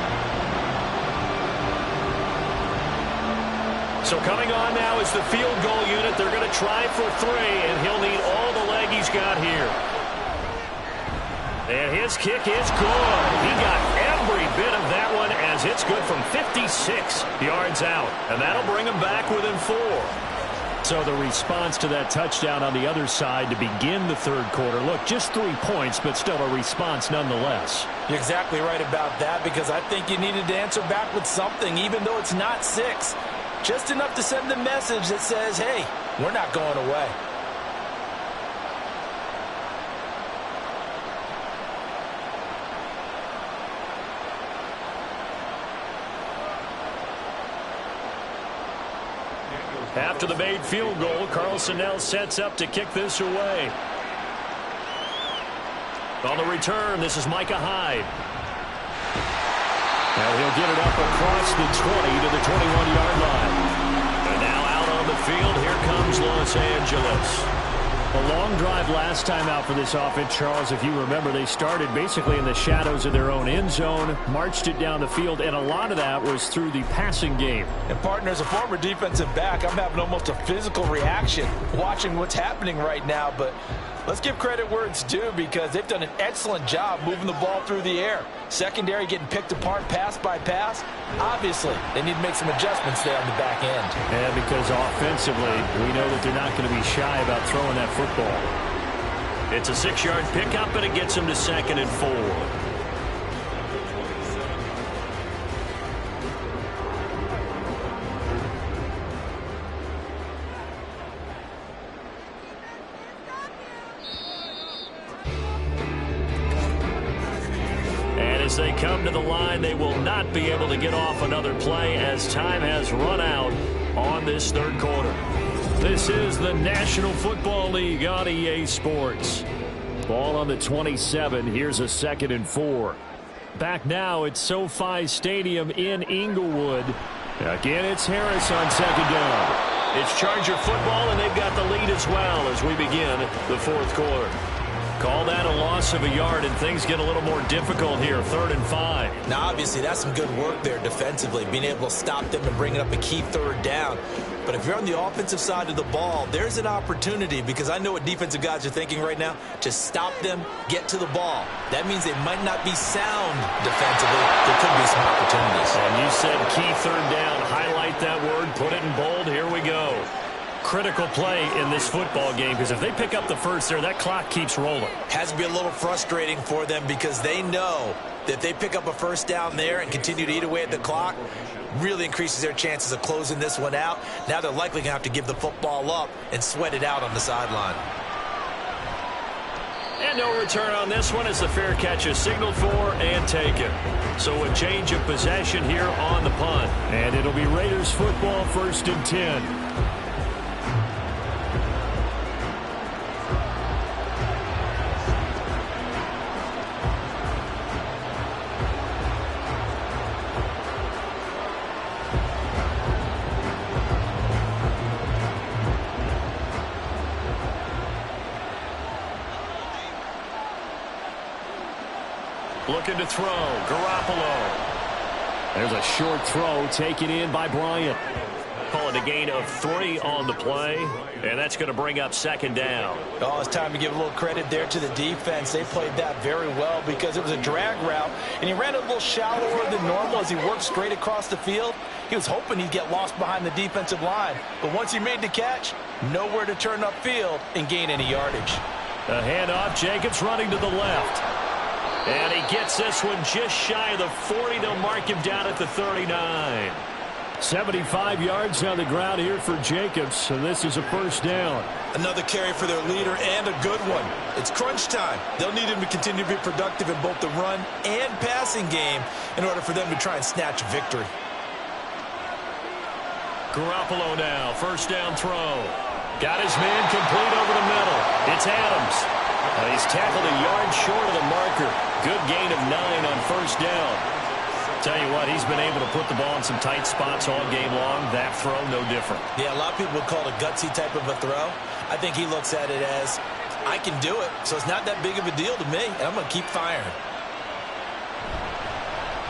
So coming on now is the field goal unit. They're going to try for 3, and he'll need all the leg he's got here. And his kick is good. He got every bit of that one as it's good from 56 yards out. And that'll bring him back within 4. So the response to that touchdown on the other side to begin the 3rd quarter. Look, just 3 points, but still a response nonetheless. You're exactly right about that, because I think you needed to answer back with something, even though it's not 6. Just enough to send the message that says, hey, we're not going away. After the made field goal, Carlson now sets up to kick this away. On the return, this is Micah Hyde. Now he'll get it up across the 20 to the 21-yard line. And now out on the field, here comes Los Angeles. A long drive last time out for this offense, Charles. If you remember, they started basically in the shadows of their own end zone, marched it down the field, and a lot of that was through the passing game. And, partner, as a former defensive back, I'm having almost a physical reaction watching what's happening right now. But let's give credit where it's due, because they've done an excellent job moving the ball through the air. Secondary getting picked apart pass by pass. Obviously, they need to make some adjustments there on the back end. And because offensively, we know that they're not going to be shy about throwing that football. It's a 6-yard pickup, and it gets them to 2nd and 4. as they come to the line. They will not be able to get off another play as time has run out on this third quarter. This is the National Football League on EA Sports. Ball on the 27. Here's a 2nd and 4. Back now at SoFi Stadium in Inglewood. Again, it's Harris on 2nd down. It's Charger football, and they've got the lead as well as we begin the 4th quarter. Call that a loss of a yard, and things get a little more difficult here, 3rd and 5. Now, obviously, that's some good work there defensively, being able to stop them and bringing up a key 3rd down. But if you're on the offensive side of the ball, there's an opportunity, because I know what defensive guys are thinking right now. Just stop them, get to the ball. That means they might not be sound defensively. There could be some opportunities. And you said key 3rd down. Highlight that word. Put it in bold. Here we go. Critical play in this football game, because if they pick up the first there, that clock keeps rolling. Has to be a little frustrating for them, because they know that if they pick up a 1st down there and continue to eat away at the clock, really increases their chances of closing this one out. Now they're likely going to have to give the football up and sweat it out on the sideline. And no return on this one as the fair catch is signaled for and taken. So a change of possession here on the punt. And it'll be Raiders football, 1st and 10. Looking to throw. Garoppolo. There's a short throw taken in by Bryant. Call it a gain of 3 on the play, and that's going to bring up 2nd down. Oh, it's time to give a little credit there to the defense. They played that very well, because it was a drag route, and he ran a little shallower than normal as he worked straight across the field. He was hoping he'd get lost behind the defensive line, but once he made the catch, nowhere to turn upfield and gain any yardage. A handoff. Jacobs running to the left. And he gets this one just shy of the 40. They'll mark him down at the 39. 75 yards on the ground here for Jacobs, so this is a 1st down. Another carry for their leader, and a good one. It's crunch time. They'll need him to continue to be productive in both the run and passing game in order for them to try and snatch victory. Garoppolo now, 1st down throw. Got his man complete over the middle. It's Adams. He's tackled a yard short of the marker. Good gain of 9 on 1st down. Tell you what, he's been able to put the ball in some tight spots all game long. That throw, no different. Yeah, a lot of people would call it a gutsy type of a throw. I think he looks at it as, I can do it, so it's not that big of a deal to me, and I'm going to keep firing.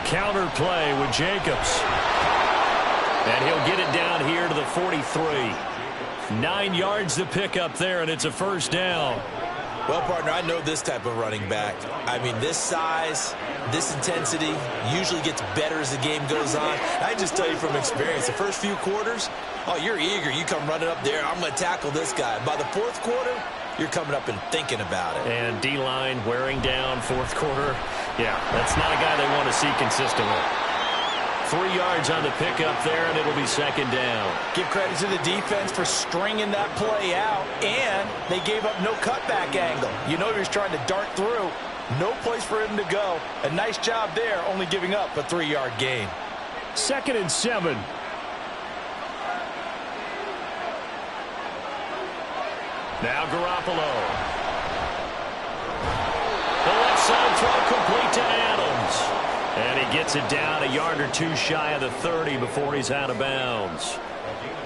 Counter play with Jacobs. And he'll get it down here to the 43. 9 yards to pick up there, and it's a 1st down. Well, partner, I know this type of running back. I mean, this size, this intensity usually gets better as the game goes on. I just tell you from experience, the first few quarters, oh, you're eager. You come running up there, I'm going to tackle this guy. By the 4th quarter, you're coming up and thinking about it. And D-line wearing down 4th quarter. Yeah, that's not a guy they want to see consistently. 3 yards on the pickup there, and it'll be 2nd down. Give credit to the defense for stringing that play out, and they gave up no cutback angle. You know he was trying to dart through. No place for him to go. A nice job there, only giving up a 3-yard gain. 2nd and 7. Now Garoppolo. The left side throw complete to Adams. And he gets it down a yard or 2 shy of the 30 before he's out of bounds.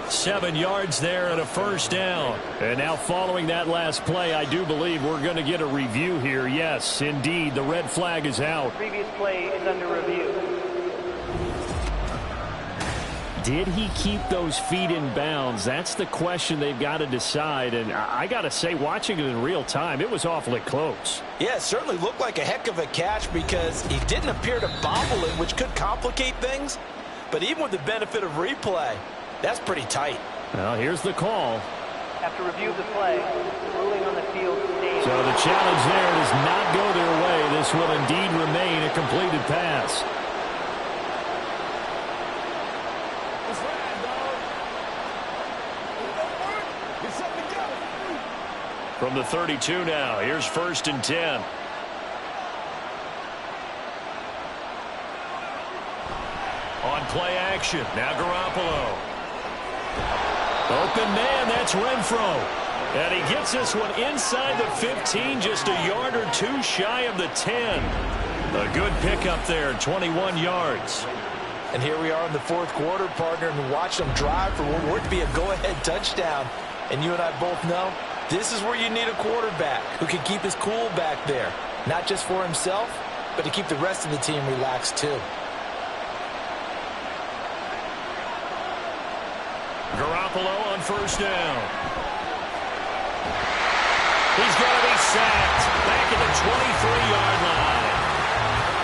7 yards there and a 1st down. And now following that last play, I do believe we're going to get a review here. Yes, indeed, the red flag is out. Previous play is under review. Did he keep those feet in bounds? That's the question they've got to decide. And I got to say, watching it in real time, it was awfully close. Yeah, it certainly looked like a heck of a catch, because he didn't appear to bobble it, which could complicate things. But even with the benefit of replay, that's pretty tight. Well, here's the call. After review of the play, the ruling on the field stays. So the challenge there does not go their way. This will indeed remain a completed pass. From the 32 now, here's 1st and 10. On play action, now Garoppolo. Open man, that's Renfro. And he gets this one inside the 15, just a yard or two shy of the 10. A good pickup there, 21 yards. And here we are in the fourth quarter, partner, and watch them drive for what would be a go-ahead touchdown. And you and I both know this is where you need a quarterback who can keep his cool back there, not just for himself, but to keep the rest of the team relaxed too. Garoppolo on first down. He's going to be sacked back at the 23-yard line.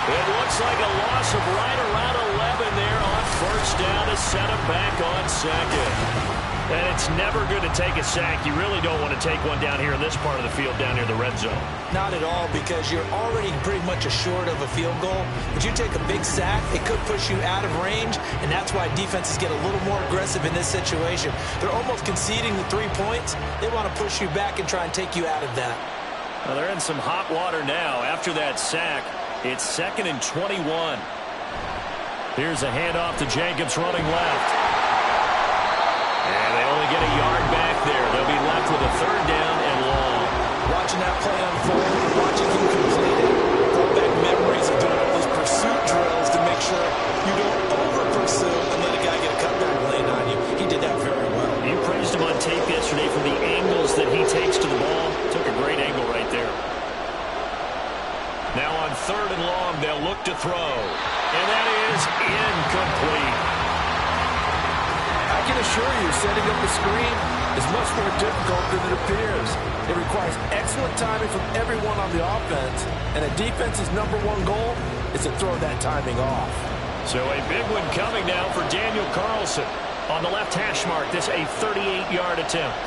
It looks like a loss of right around 11 there on first down to set him back on second. And it's never good to take a sack. You really don't want to take one down here in this part of the field, down near the red zone. Not at all, because you're already pretty much assured of a field goal. But you take a big sack, it could push you out of range, and that's why defenses get a little more aggressive in this situation. They're almost conceding the 3 points. They want to push you back and try and take you out of that. Well, they're in some hot water now. After that sack, it's 2nd and 21. Here's a handoff to Jacobs running left. And they only get a yard back there. They'll be left with a 3rd down and long. Watching that play unfold, watching him complete it, brought back memories of doing all those pursuit drills to make sure you don't over-pursue and let a guy get a cutback lane on you. He did that very well. You praised him on tape yesterday for the angles that he takes to the ball. Took a great angle right there. Now on 3rd and long, they'll look to throw. And that is incomplete. I can assure you, setting up the screen is much more difficult than it appears. It requires excellent timing from everyone on the offense, and a defense's #1 goal is to throw that timing off. So a big one coming now for Daniel Carlson. On the left hash mark, this a 38-yard attempt.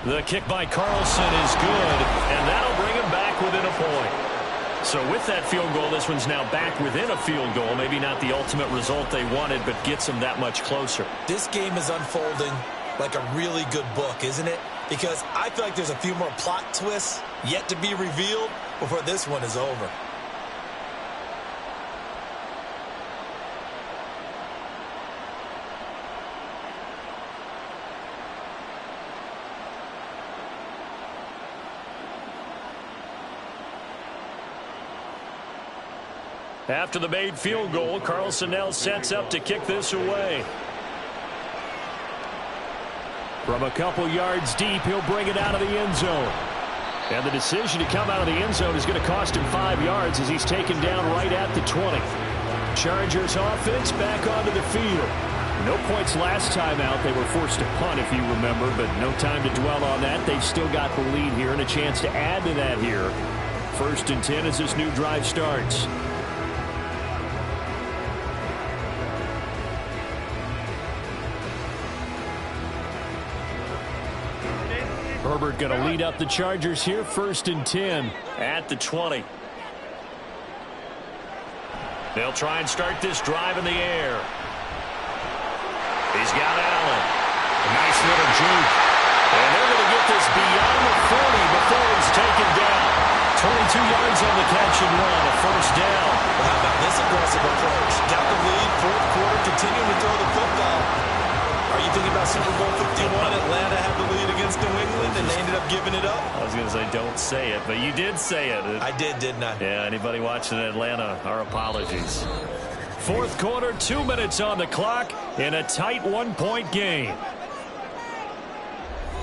The kick by Carlson is good, and that'll bring him back within a point. So with that field goal, this one's now back within a field goal. Maybe not the ultimate result they wanted, but gets them that much closer. This game is unfolding like a really good book, isn't it? Because I feel like there's a few more plot twists yet to be revealed before this one is over. After the made field goal, Carlson now sets up to kick this away. From a couple yards deep, he'll bring it out of the end zone. And the decision to come out of the end zone is going to cost him 5 yards as he's taken down right at the 20. Chargers offense back onto the field. No points last time out. They were forced to punt, if you remember, but no time to dwell on that. They've still got the lead here and a chance to add to that here. 1st and 10 as this new drive starts. Herbert going to lead up the Chargers here, 1st and 10 at the 20. They'll try and start this drive in the air. He's got Allen. A nice little juke. And they're going to get this beyond the 40 before he's taken down. 22 yards on the catch and run, a 1st down. Well, how about this aggressive approach? Got the lead, 4th quarter, continuing to throw the football. Are you thinking about Super Bowl 51? Atlanta had the lead against New England, and they ended up giving it up? I was going to say, don't say it, but you did say it. I did, didn't I? Yeah, anybody watching Atlanta, our apologies. 4th quarter, 2 minutes on the clock in a tight 1-point game.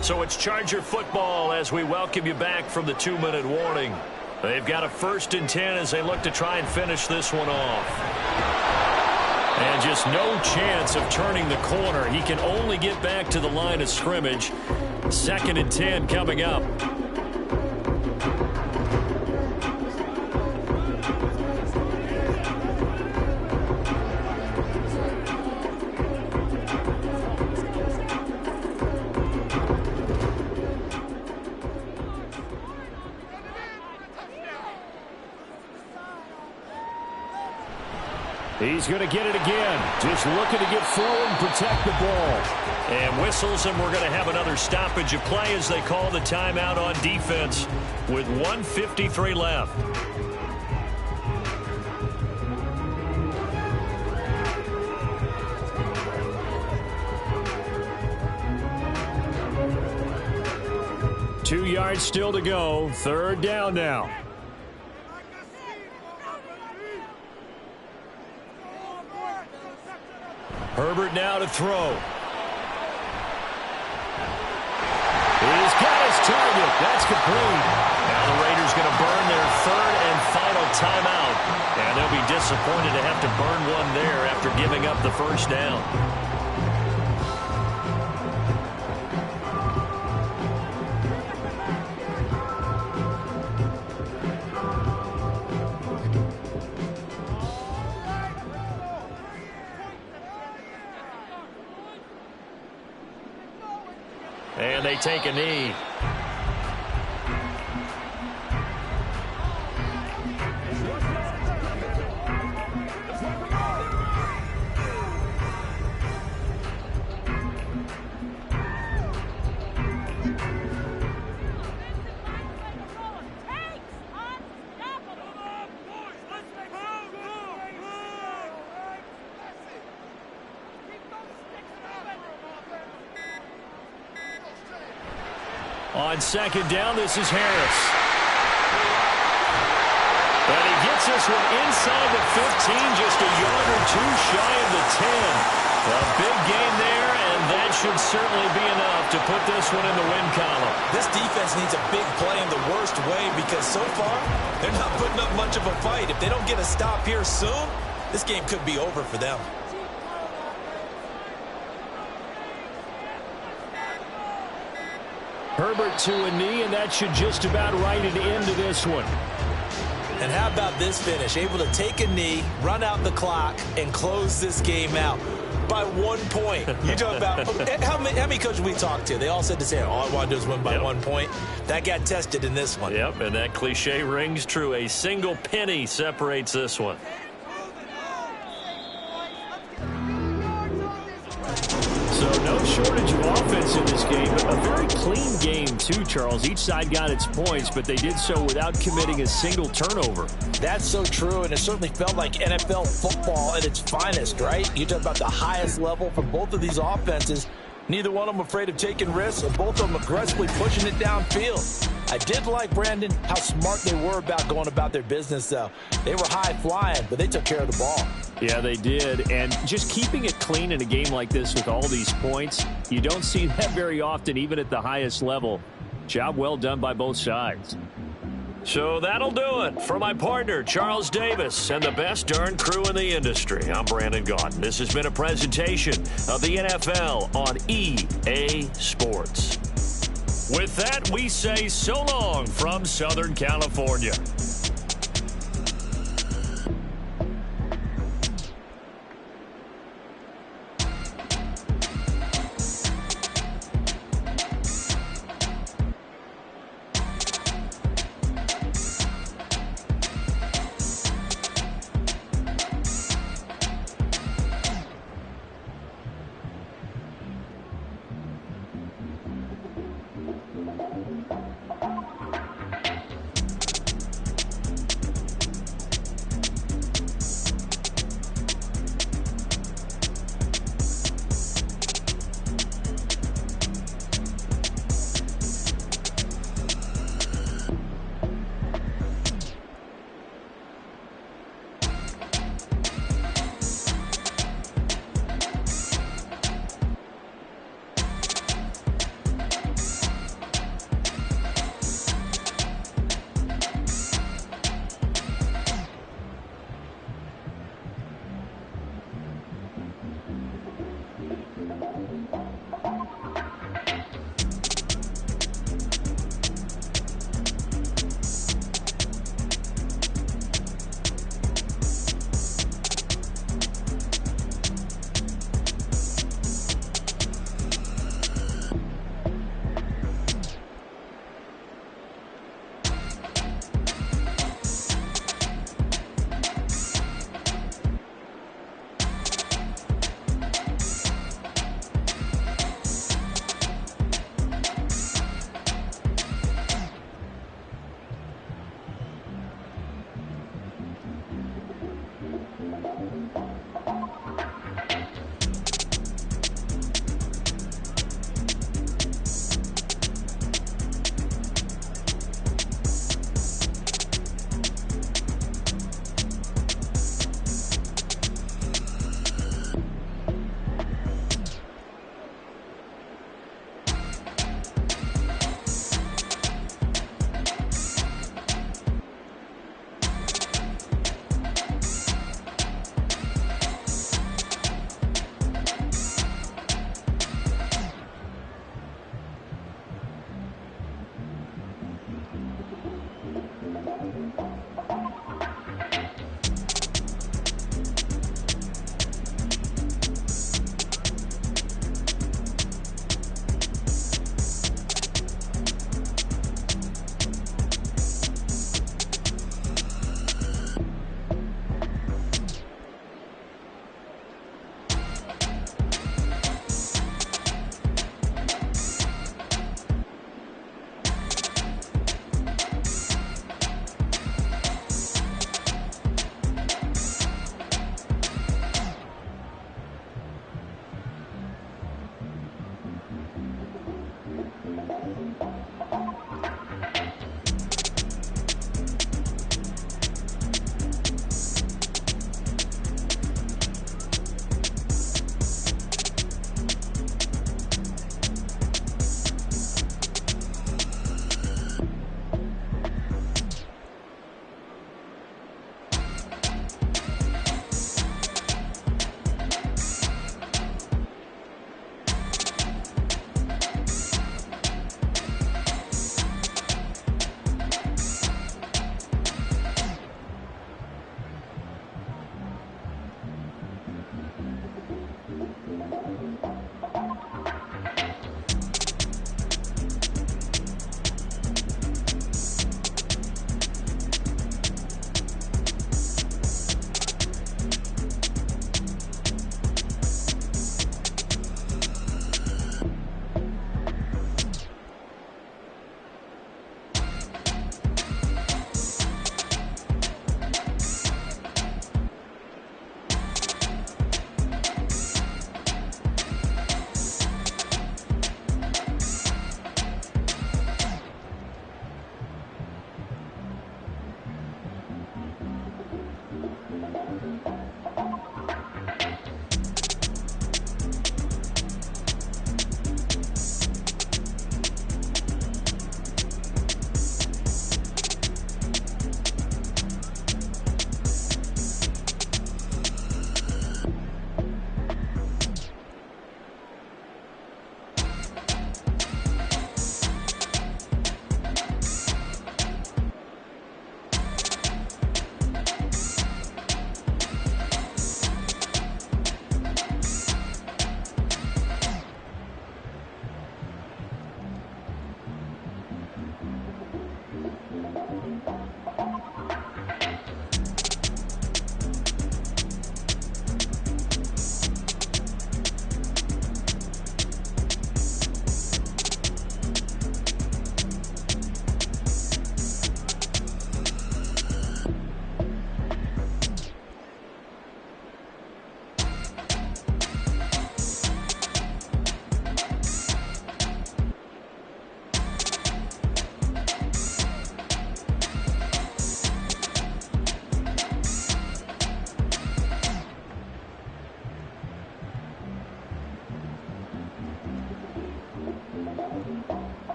So it's Charger football as we welcome you back from the 2-minute warning. They've got a 1st and 10 as they look to try and finish this one off. And just no chance of turning the corner. He can only get back to the line of scrimmage. 2nd and 10 coming up. He's going to get it again. Just looking to get forward and protect the ball. And whistles, and we're going to have another stoppage of play as they call the timeout on defense with 1:53 left. 2 yards still to go. Third down now. Herbert now to throw. He's got his target. That's complete. Now the Raiders going to burn their third and final timeout. And they'll be disappointed to have to burn one there after giving up the first down. And they take a knee. On second down, this is Harris. And he gets this one inside the 15, just a yard or two shy of the 10. A big gain there, and that should certainly be enough to put this one in the win column. This defense needs a big play in the worst way because so far, they're not putting up much of a fight. If they don't get a stop here soon, this game could be over for them. Herbert to a knee, and that should just about write an end to this one. And how about this finish? Able to take a knee, run out the clock, and close this game out by 1 point. You talk about how many coaches we talked to? They all said the same. All I want to do is win by 1 point. That got tested in this one. Yep, and that cliche rings true. A single penny separates this one. So no shortage of offense in this game, but a very clean game too, Charles. Each side got its points, but they did so without committing a single turnover. That's so true, and it certainly felt like NFL football at its finest, right? You talk about the highest level for both of these offenses. Neither one of them afraid of taking risks, and both of them aggressively pushing it downfield. I did like, Brandon, how smart they were about going about their business, though. They were high-flying, but they took care of the ball. Yeah, they did, and just keeping it clean in a game like this with all these points, you don't see that very often, even at the highest level. Job well done by both sides. So that'll do it for my partner, Charles Davis, and the best darn crew in the industry. I'm Brandon Gaudin. This has been a presentation of the NFL on EA Sports. With that, we say so long from Southern California.